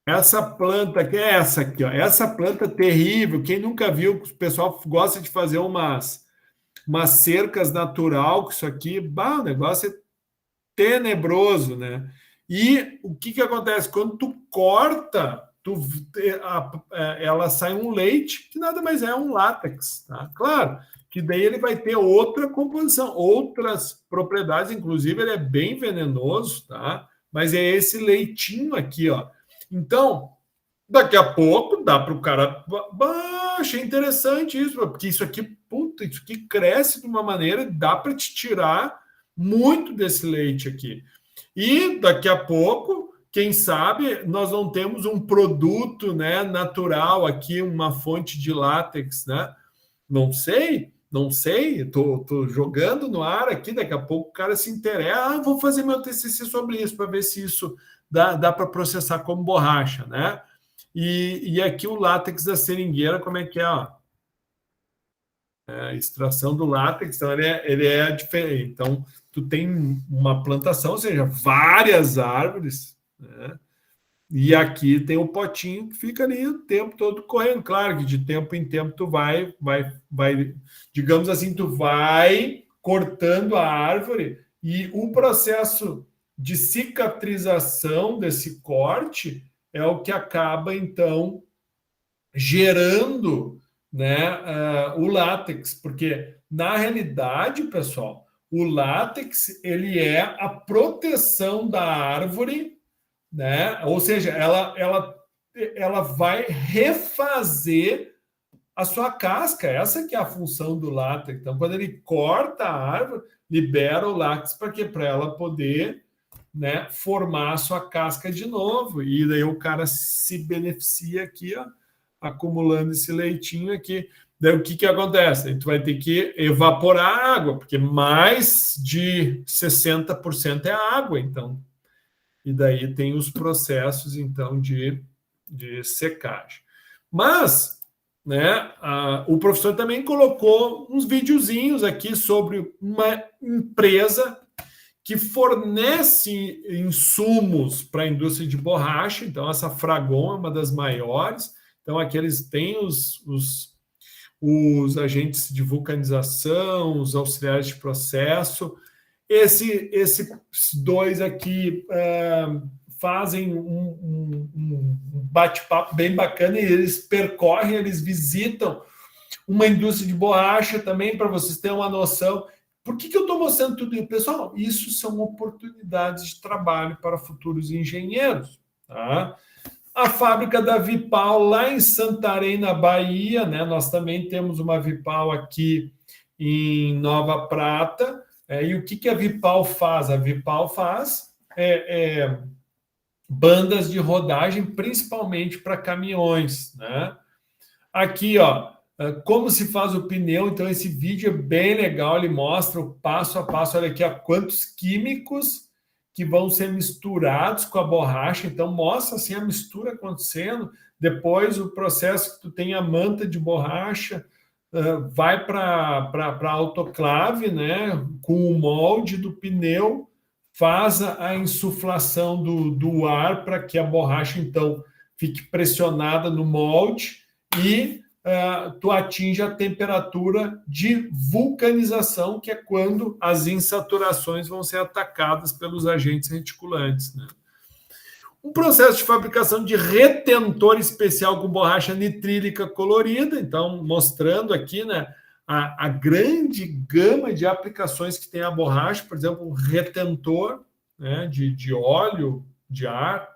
Essa planta que é essa aqui, ó. Essa planta terrível. Quem nunca viu, o pessoal gosta de fazer umas cercas natural com isso aqui. O negócio é tenebroso, né? E o que acontece? Quando tu corta, ela sai um leite, que nada mais é um látex, tá? Claro que daí ele vai ter outra composição, outras propriedades, inclusive ele é bem venenoso, tá? Mas é esse leitinho aqui, ó. Então, daqui a pouco dá para o cara... achei interessante isso, porque isso aqui cresce de uma maneira, dá para te tirar muito desse leite aqui. E daqui a pouco, quem sabe, nós não temos um produto, né, natural aqui, uma fonte de látex, né? Não sei, estou jogando no ar aqui, daqui a pouco o cara se interessa, vou fazer meu TCC sobre isso, para ver se isso dá para processar como borracha, né? E aqui o látex da seringueira, como é que é? Ó? A extração do látex, então ele é diferente. Então, tu tem uma plantação, ou seja, várias árvores, né? E aqui tem o potinho que fica ali o tempo todo correndo. Claro que de tempo em tempo tu vai, digamos assim, tu vai cortando a árvore E o processo de cicatrização desse corte é o que acaba, então, gerando, né, o látex, porque, na realidade, pessoal, o látex ele é a proteção da árvore, né? Ou seja, ela vai refazer a sua casca. Essa que é a função do látex. Então, quando ele corta a árvore, libera o látex para ela poder, né, formar a sua casca de novo. E daí o cara se beneficia aqui, ó, acumulando esse leitinho aqui. Daí o que acontece? Aí tu vai ter que evaporar a água, porque mais de 60% é água, então. E daí tem os processos, então, de secagem. Mas, né, o professor também colocou uns videozinhos aqui sobre uma empresa que fornece insumos para a indústria de borracha. Então, essa Fragon é uma das maiores. Então, aqui eles têm os agentes de vulcanização, os auxiliares de processo. Esses dois aqui fazem um bate-papo bem bacana, e eles percorrem, eles visitam uma indústria de borracha também, para vocês terem uma noção. Por que eu estou mostrando tudo isso? Pessoal, isso são oportunidades de trabalho para futuros engenheiros. Tá? A fábrica da Vipal, lá em Santarém, na Bahia, né? Nós também temos uma Vipal aqui em Nova Prata. E o que a Vipal faz? A Vipal faz bandas de rodagem, principalmente para caminhões, né? Aqui, ó, como se faz o pneu. Então, esse vídeo é bem legal, ele mostra o passo a passo. Olha aqui, ó, quantos químicos que vão ser misturados com a borracha. Então, mostra assim a mistura acontecendo. Depois, o processo que tu tem a manta de borracha, vai para a autoclave, né, com o molde do pneu, faz a insuflação do ar para que a borracha, então, fique pressionada no molde e tu atinge a temperatura de vulcanização, que é quando as insaturações vão ser atacadas pelos agentes reticulantes, né? Um processo de fabricação de retentor especial com borracha nitrílica colorida. Então, mostrando aqui, né, a grande gama de aplicações que tem a borracha. Por exemplo, um retentor, né, de óleo, de ar.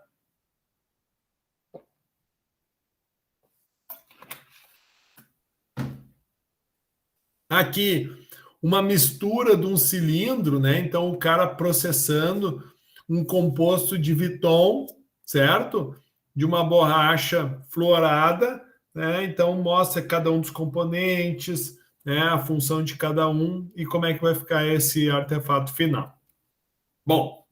Aqui, uma mistura de um cilindro, né? Então, o cara processando um composto de Viton, certo? De uma borracha fluorada, né? Então, mostra cada um dos componentes, né? A função de cada um e como é que vai ficar esse artefato final. Bom,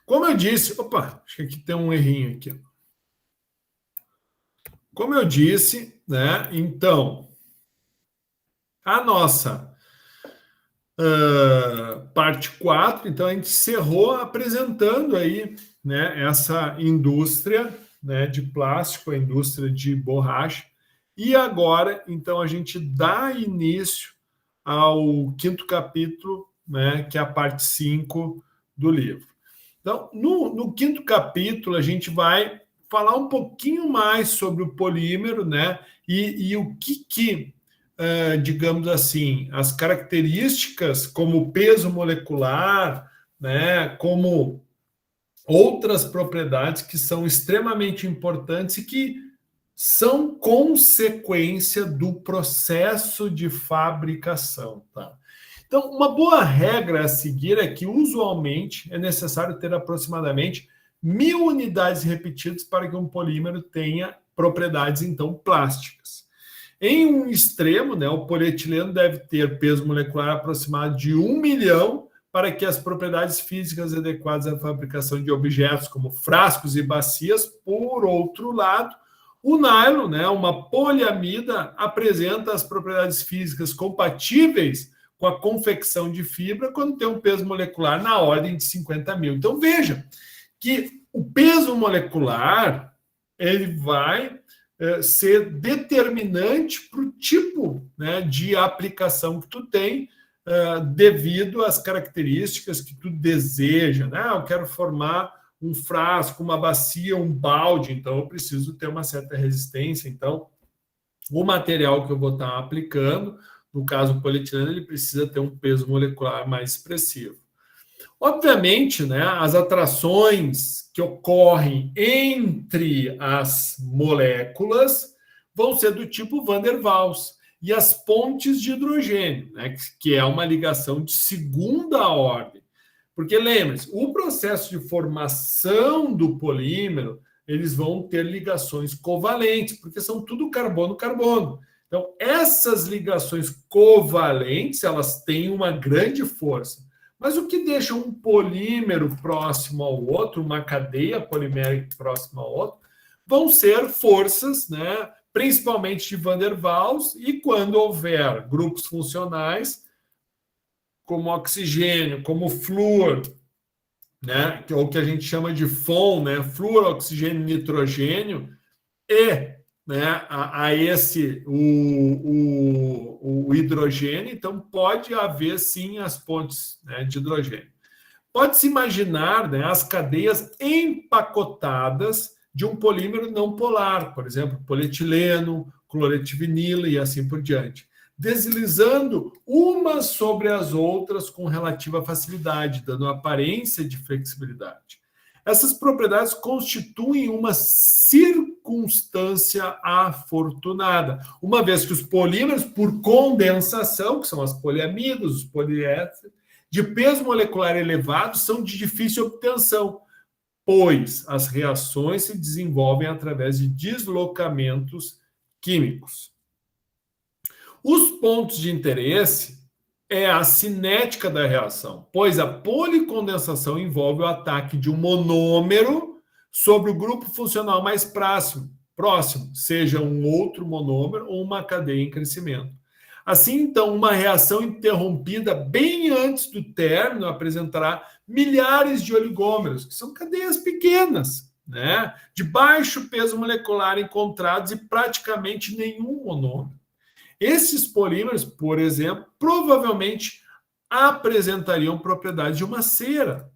como eu disse... Opa, acho que aqui tem um errinho aqui. Como eu disse, né? Então, a nossa parte 4, então, a gente encerrou apresentando aí, né, essa indústria, né, de plástico, a indústria de borracha. E agora, então, a gente dá início ao 5º capítulo, né, que é a parte 5 do livro. Então, no 5º capítulo, a gente vai falar um pouquinho mais sobre o polímero, né, e o que digamos assim, as características como peso molecular, né, como outras propriedades que são extremamente importantes e que são consequência do processo de fabricação, tá? Então, uma boa regra a seguir é que, usualmente, é necessário ter aproximadamente 1000 unidades repetidas para que um polímero tenha propriedades, então, plásticas. Em um extremo, né, o polietileno deve ter peso molecular aproximado de 1 milhão para que as propriedades físicas adequadas à fabricação de objetos como frascos e bacias. Por outro lado, o nylon, né, uma poliamida, apresenta as propriedades físicas compatíveis com a confecção de fibra quando tem um peso molecular na ordem de 50 mil. Então, veja que o peso molecular ele vai ser determinante para o tipo, né, de aplicação que tu tem devido às características que tu deseja, né? Eu quero formar um frasco, uma bacia, um balde, então eu preciso ter uma certa resistência. Então, o material que eu vou estar aplicando, no caso o polietileno, ele precisa ter um peso molecular mais expressivo. Obviamente, né, as atrações que ocorrem entre as moléculas vão ser do tipo Van der Waals e as pontes de hidrogênio, né, que é uma ligação de segunda ordem. Porque, lembre-se, o processo de formação do polímero, eles vão ter ligações covalentes, porque são tudo carbono-carbono. Então, essas ligações covalentes, elas têm uma grande força. Mas o que deixa um polímero próximo ao outro, uma cadeia polimérica próxima ao outro, vão ser forças, né, principalmente de Van der Waals, e quando houver grupos funcionais, como oxigênio, como flúor, né, que é o que a gente chama de FON, né, flúor, oxigênio, nitrogênio, e né, a esse o hidrogênio, então pode haver sim as pontes, né, de hidrogênio. Pode-se imaginar, né, as cadeias empacotadas de um polímero não polar, por exemplo, polietileno, cloretilvinila e assim por diante, deslizando umas sobre as outras com relativa facilidade, dando aparência de flexibilidade. Essas propriedades constituem uma circunstância afortunada, uma vez que os polímeros, por condensação, que são as poliamidas, os poliésteres, de peso molecular elevado, são de difícil obtenção, pois as reações se desenvolvem através de deslocamentos químicos. Os pontos de interesse é a cinética da reação, pois a policondensação envolve o ataque de um monômero sobre o grupo funcional mais próximo, seja um outro monômero ou uma cadeia em crescimento. Assim, então, uma reação interrompida bem antes do término apresentará milhares de oligômeros, que são cadeias pequenas, né, de baixo peso molecular encontrados e praticamente nenhum monômero. Esses polímeros, por exemplo, provavelmente apresentariam propriedades de uma cera.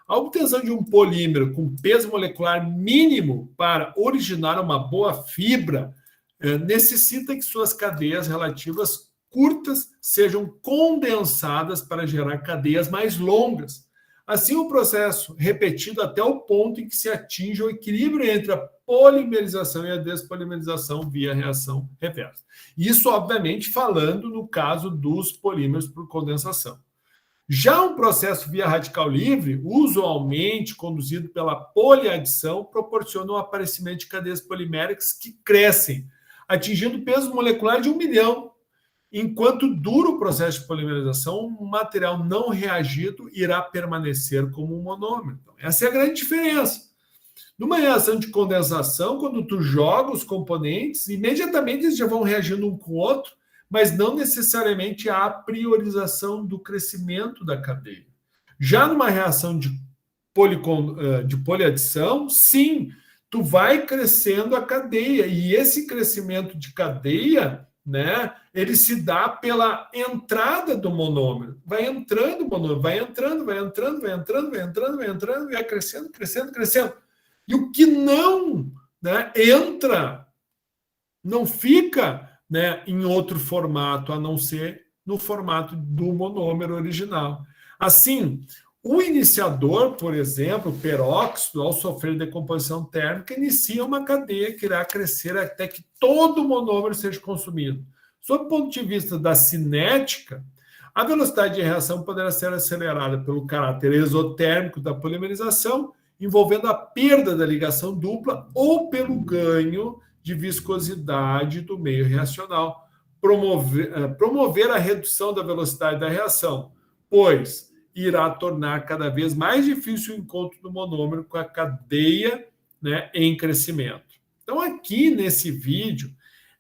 A obtenção de um polímero com peso molecular mínimo para originar uma boa fibra necessita que suas cadeias relativas curtas sejam condensadas para gerar cadeias mais longas. Assim, o processo repetido até o ponto em que se atinge o equilíbrio entre a polimerização e a despolimerização via reação reversa. Isso, obviamente, falando no caso dos polímeros por condensação. Já um processo via radical livre, usualmente conduzido pela poliadição, proporciona o aparecimento de cadeias poliméricas que crescem, atingindo peso molecular de 1 milhão. Enquanto dura o processo de polimerização, o material não reagido irá permanecer como um monômero. Então, essa é a grande diferença. Numa reação de condensação, quando tu joga os componentes, imediatamente eles já vão reagindo um com o outro, mas não necessariamente há a priorização do crescimento da cadeia. Já numa reação de poliadição, sim, tu vai crescendo a cadeia, e esse crescimento de cadeia, né, ele se dá pela entrada do monômero. Vai entrando o monômero, vai entrando, e vai crescendo. E o que não, né, entra, não fica, né, em outro formato, a não ser no formato do monômero original. Assim, o iniciador, por exemplo, o peróxido, ao sofrer decomposição térmica, inicia uma cadeia que irá crescer até que todo o monômero seja consumido. Sob o ponto de vista da cinética, a velocidade de reação poderá ser acelerada pelo caráter exotérmico da polimerização, envolvendo a perda da ligação dupla ou pelo ganho de viscosidade do meio reacional. Promover a redução da velocidade da reação, pois irá tornar cada vez mais difícil o encontro do monômero com a cadeia, né, em crescimento. Então, aqui nesse vídeo,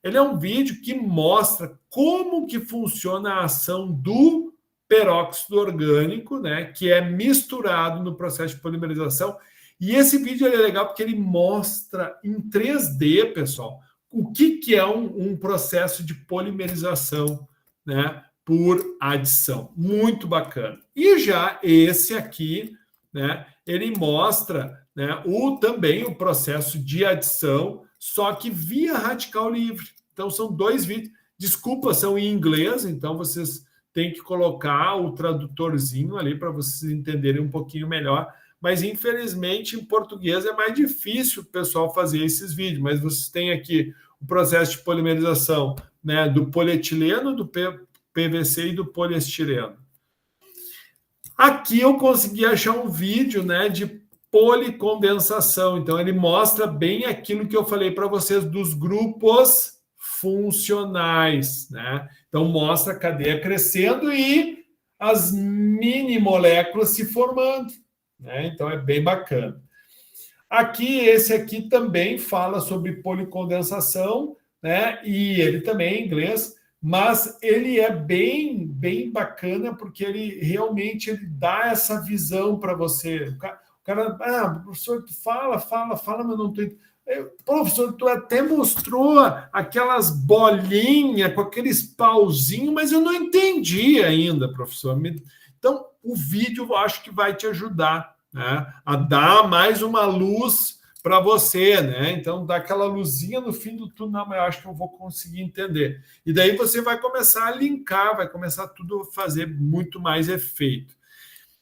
ele é um vídeo que mostra como que funciona a ação do peróxido orgânico, né, que é misturado no processo de polimerização. E esse vídeo é legal porque ele mostra em 3D, pessoal, o que é um processo de polimerização, né, por adição. Muito bacana. E já esse aqui, né, ele mostra, né, também o processo de adição, só que via radical livre. Então, são 2 vídeos. Desculpa, são em inglês, então vocês têm que colocar o tradutorzinho ali para vocês entenderem um pouquinho melhor. Mas, infelizmente, em português é mais difícil o pessoal fazer esses vídeos. Mas vocês têm aqui o processo de polimerização, né, do polietileno, do PVC e do poliestireno. Aqui eu consegui achar um vídeo, né, de policondensação. Então, ele mostra bem aquilo que eu falei para vocês dos grupos funcionais, né? Então, mostra a cadeia crescendo e as mini moléculas se formando, né? Então, é bem bacana. Aqui, esse aqui também fala sobre policondensação, né? E ele também é em inglês, mas ele é bem bacana porque ele realmente dá essa visão para você. O cara, professor, tu fala, mas não tem. Professor, tu até mostrou aquelas bolinhas com aqueles pauzinhos, mas eu não entendi ainda, professor. Então, o vídeo eu acho que vai te ajudar, né, a dar mais uma luz para você, né? Então, dá aquela luzinha no fim do túnel, mas eu acho que eu vou conseguir entender. E daí você vai começar a linkar, vai começar tudo a fazer muito mais efeito.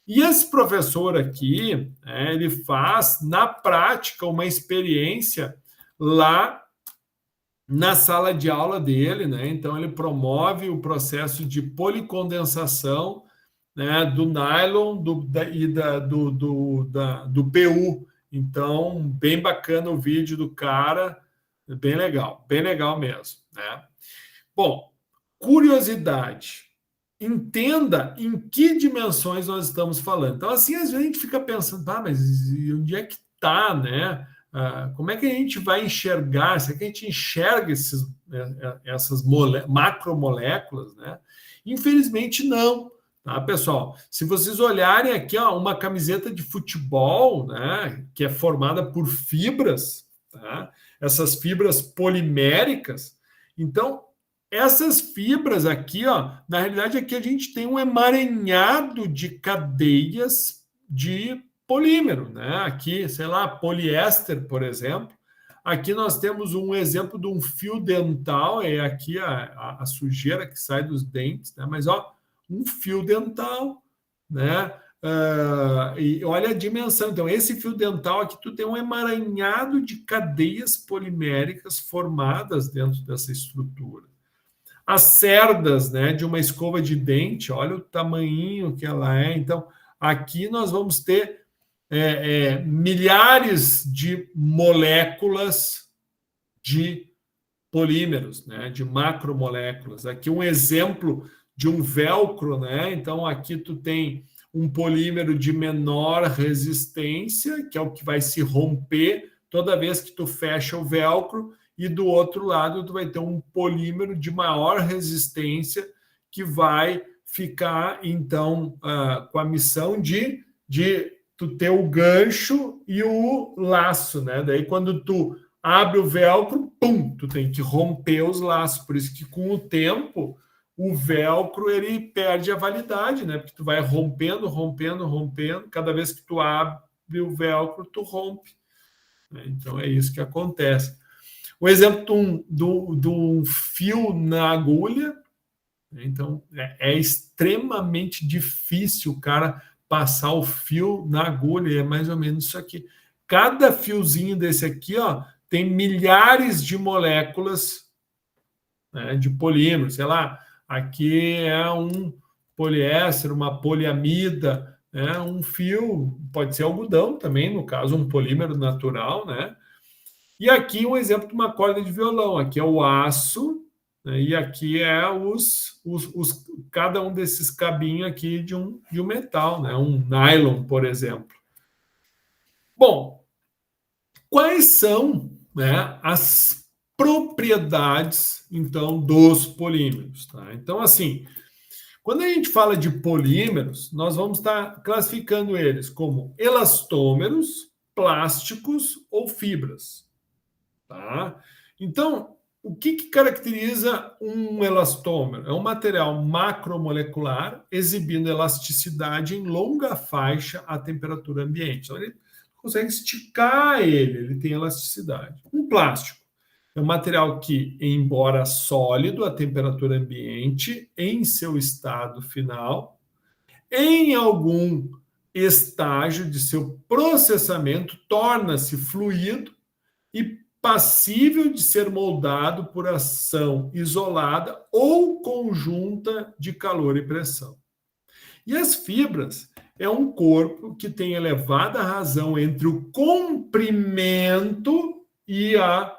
E esse professor aqui, ele faz, na prática, uma experiência lá na sala de aula dele, né? Então, ele promove o processo de policondensação, né, do nylon do PU. Então, bem bacana o vídeo do cara, bem legal mesmo, né? Bom, curiosidade. Entenda em que dimensões nós estamos falando. Então, assim, às vezes a gente fica pensando, mas onde é que está, né? Como é que a gente vai enxergar? Será que a gente enxerga essas macromoléculas, né? Infelizmente, não. Tá, pessoal? Se vocês olharem aqui, uma camiseta de futebol, né, que é formada por fibras, tá? Essas fibras poliméricas. Então, essas fibras aqui, na realidade, aqui a gente tem um emaranhado de cadeias de polímero, né? Aqui, sei lá, poliéster, por exemplo. Aqui nós temos um exemplo de um fio dental, é aqui a sujeira que sai dos dentes, né? Mas, um fio dental, né? E olha a dimensão. Então, esse fio dental aqui, tu tem um emaranhado de cadeias poliméricas formadas dentro dessa estrutura. As cerdas, né, de uma escova de dente, olha o tamanhinho que ela é. Então, aqui nós vamos ter milhares de moléculas de polímeros, né, de macromoléculas. Aqui um exemplo de um velcro, né? Então, aqui tu tem um polímero de menor resistência, que é o que vai se romper toda vez que tu fecha o velcro, e do outro lado tu vai ter um polímero de maior resistência que vai ficar, então, com a missão de tu ter o gancho e o laço, né? Daí, quando tu abre o velcro, tu tem que romper os laços. Por isso que, com o tempo, o velcro ele perde a validade, né? Porque tu vai rompendo. Cada vez que tu abre o velcro, tu rompe. Então, é isso que acontece. O exemplo de um fio na agulha. Então, é extremamente difícil o cara passar o fio na agulha. É mais ou menos isso aqui. Cada fiozinho desse aqui, tem milhares de moléculas, né, de polímero. Sei lá, aqui é um poliéster, uma poliamida, né, um fio, pode ser algodão também, no caso, um polímero natural, né? E aqui um exemplo de uma corda de violão. Aqui é o aço, né, e aqui é cada um desses cabinhos aqui de um metal, né? Um nylon, por exemplo. Bom, quais são, né, as propriedades, então, dos polímeros? Tá? Então, assim, quando a gente fala de polímeros, nós vamos estar classificando eles como elastômeros, plásticos ou fibras. Tá? Então, o que caracteriza um elastômero? É um material macromolecular exibindo elasticidade em longa faixa à temperatura ambiente. Então, ele consegue esticar ele tem elasticidade. Um plástico é um material que, embora sólido à temperatura ambiente, em seu estado final, em algum estágio de seu processamento, torna-se fluido e passível de ser moldado por ação isolada ou conjunta de calor e pressão. E as fibras é um corpo que tem elevada razão entre o comprimento e a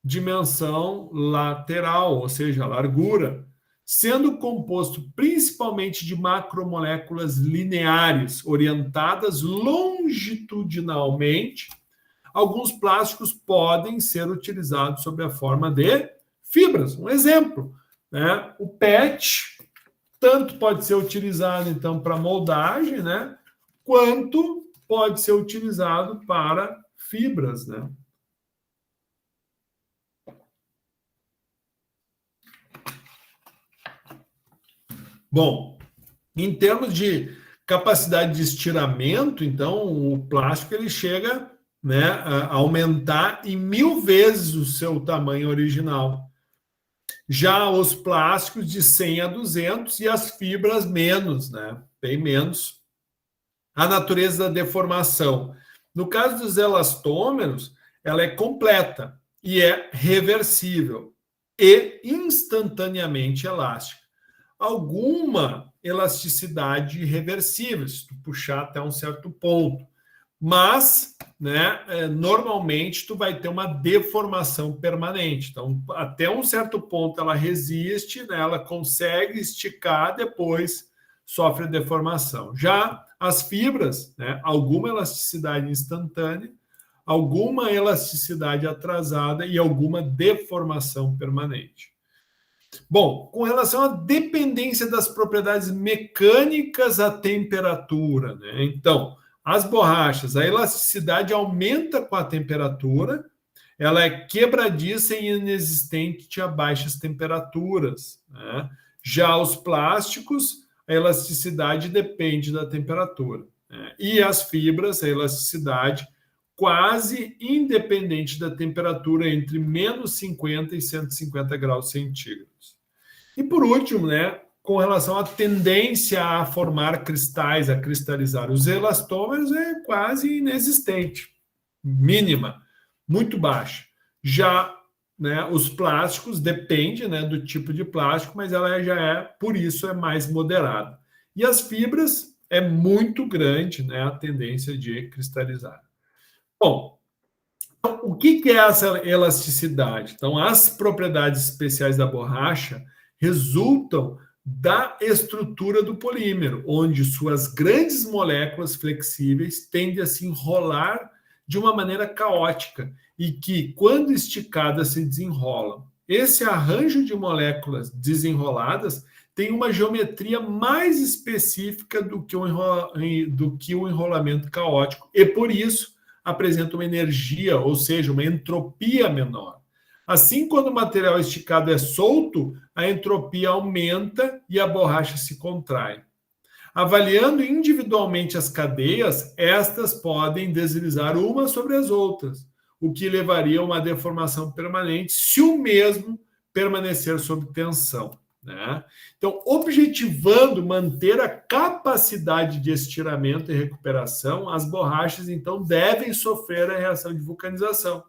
dimensão lateral, ou seja, a largura, sendo composto principalmente de macromoléculas lineares, orientadas longitudinalmente. Alguns plásticos podem ser utilizados sob a forma de fibras. Um exemplo, né? O PET, tanto pode ser utilizado, então, para moldagem, né? Quanto pode ser utilizado para fibras, né? Bom, em termos de capacidade de estiramento, então, o plástico ele chega, né, a aumentar em 1000 vezes o seu tamanho original. Já os plásticos de 100 a 200 e as fibras menos, né, bem menos. A natureza da deformação. No caso dos elastômeros, ela é completa e é reversível e instantaneamente elástica. Alguma elasticidade reversível, se tu puxar até um certo ponto. Mas, né, normalmente, tu vai ter uma deformação permanente. Então, até um certo ponto ela resiste, né, ela consegue esticar, depois sofre deformação. Já as fibras, né, alguma elasticidade instantânea, alguma elasticidade atrasada e alguma deformação permanente. Bom, com relação à dependência das propriedades mecânicas à temperatura, né? Então, as borrachas, a elasticidade aumenta com a temperatura, ela é quebradiça e inexistente a baixas temperaturas, né? Já os plásticos, a elasticidade depende da temperatura, né? E as fibras, a elasticidade quase independente da temperatura entre menos 50 e 150 graus centígrados. E por último, né, com relação à tendência a formar cristais, a cristalizar, os elastômeros é quase inexistente, mínima, muito baixa. Já, né, os plásticos, depende, né, do tipo de plástico, mas ela já é, por isso, é mais moderada. E as fibras é muito grande, né, a tendência de cristalizar. Bom, o que é essa elasticidade? Então, as propriedades especiais da borracha resultam da estrutura do polímero, onde suas grandes moléculas flexíveis tendem a se enrolar de uma maneira caótica e que, quando esticadas, se desenrolam. Esse arranjo de moléculas desenroladas tem uma geometria mais específica do que o enrolamento caótico e, por isso, apresenta uma energia, ou seja, uma entropia menor. Assim, quando o material esticado é solto, a entropia aumenta e a borracha se contrai. Avaliando individualmente as cadeias, estas podem deslizar umas sobre as outras, o que levaria a uma deformação permanente se o mesmo permanecer sob tensão, né? Então, objetivando manter a capacidade de estiramento e recuperação, as borrachas, então, devem sofrer a reação de vulcanização,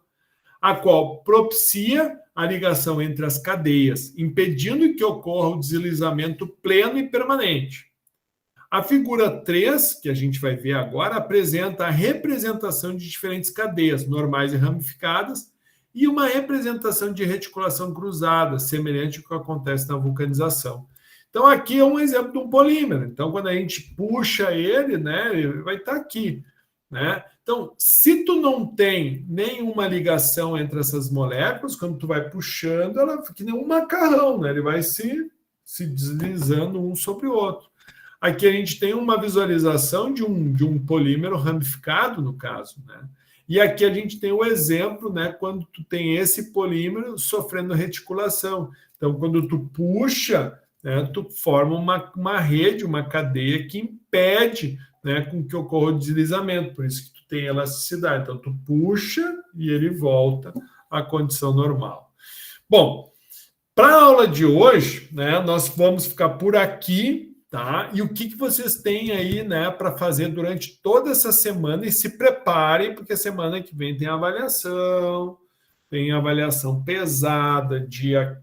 a qual propicia a ligação entre as cadeias, impedindo que ocorra o deslizamento pleno e permanente. A figura 3, que a gente vai ver agora, apresenta a representação de diferentes cadeias, normais e ramificadas, e uma representação de reticulação cruzada, semelhante ao que acontece na vulcanização. Então, aqui é um exemplo de um polímero. Então, quando a gente puxa ele, né, ele vai estar aqui, né? Então, se tu não tem nenhuma ligação entre essas moléculas, quando tu vai puxando, ela fica que nem um macarrão, né? Ele vai se deslizando um sobre o outro. Aqui a gente tem uma visualização de um polímero ramificado, no caso, né? E aqui a gente tem o exemplo, né, quando tu tem esse polímero sofrendo reticulação. Então, quando tu puxa, né, tu forma uma rede, uma cadeia que impede, né, com que ocorra o deslizamento. Por isso que tu tem elasticidade. Então, tu puxa e ele volta à condição normal. Bom, para a aula de hoje, né, nós vamos ficar por aqui. Tá? E o que vocês têm aí, né, para fazer durante toda essa semana, e se preparem, porque semana que vem tem avaliação pesada, dia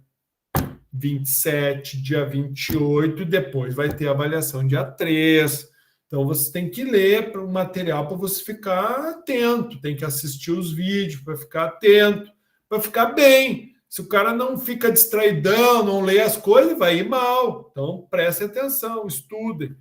27, dia 28, e depois vai ter avaliação dia 3. Então, você tem que ler o material para você ficar atento, tem que assistir os vídeos para ficar atento, para ficar bem. Se o cara não fica distraidão, não lê as coisas, vai ir mal. Então, prestem atenção, estudem.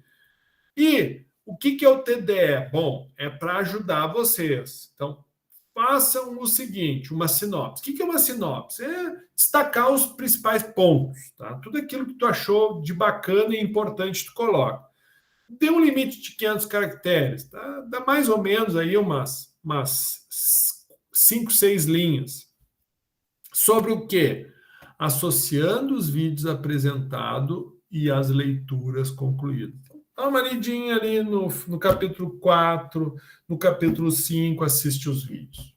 E o que é o TDE? Bom, é para ajudar vocês. Então, façam o seguinte, uma sinopse. O que é uma sinopse? É destacar os principais pontos. Tá? Tudo aquilo que tu achou de bacana e importante, tu coloca. Dê um limite de 500 caracteres. Tá? Dá mais ou menos aí umas 5, 6 linhas. Sobre o quê? Associando os vídeos apresentados e as leituras concluídas. Dá uma lidinha ali no capítulo 4, no capítulo 5, assiste os vídeos.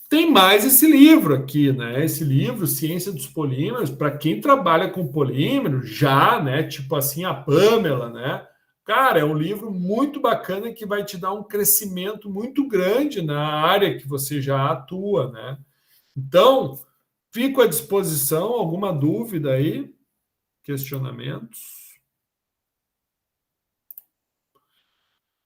Tem mais esse livro aqui, né? Esse livro, Ciência dos Polímeros, para quem trabalha com polímero, já, né? Tipo assim, a Pamela, né? Cara, é um livro muito bacana que vai te dar um crescimento muito grande na área que você já atua, né? Então, fico à disposição. Alguma dúvida aí? Questionamentos?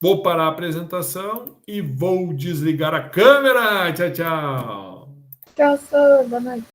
Vou parar a apresentação e vou desligar a câmera. Tchau, tchau. Tchau, boa noite.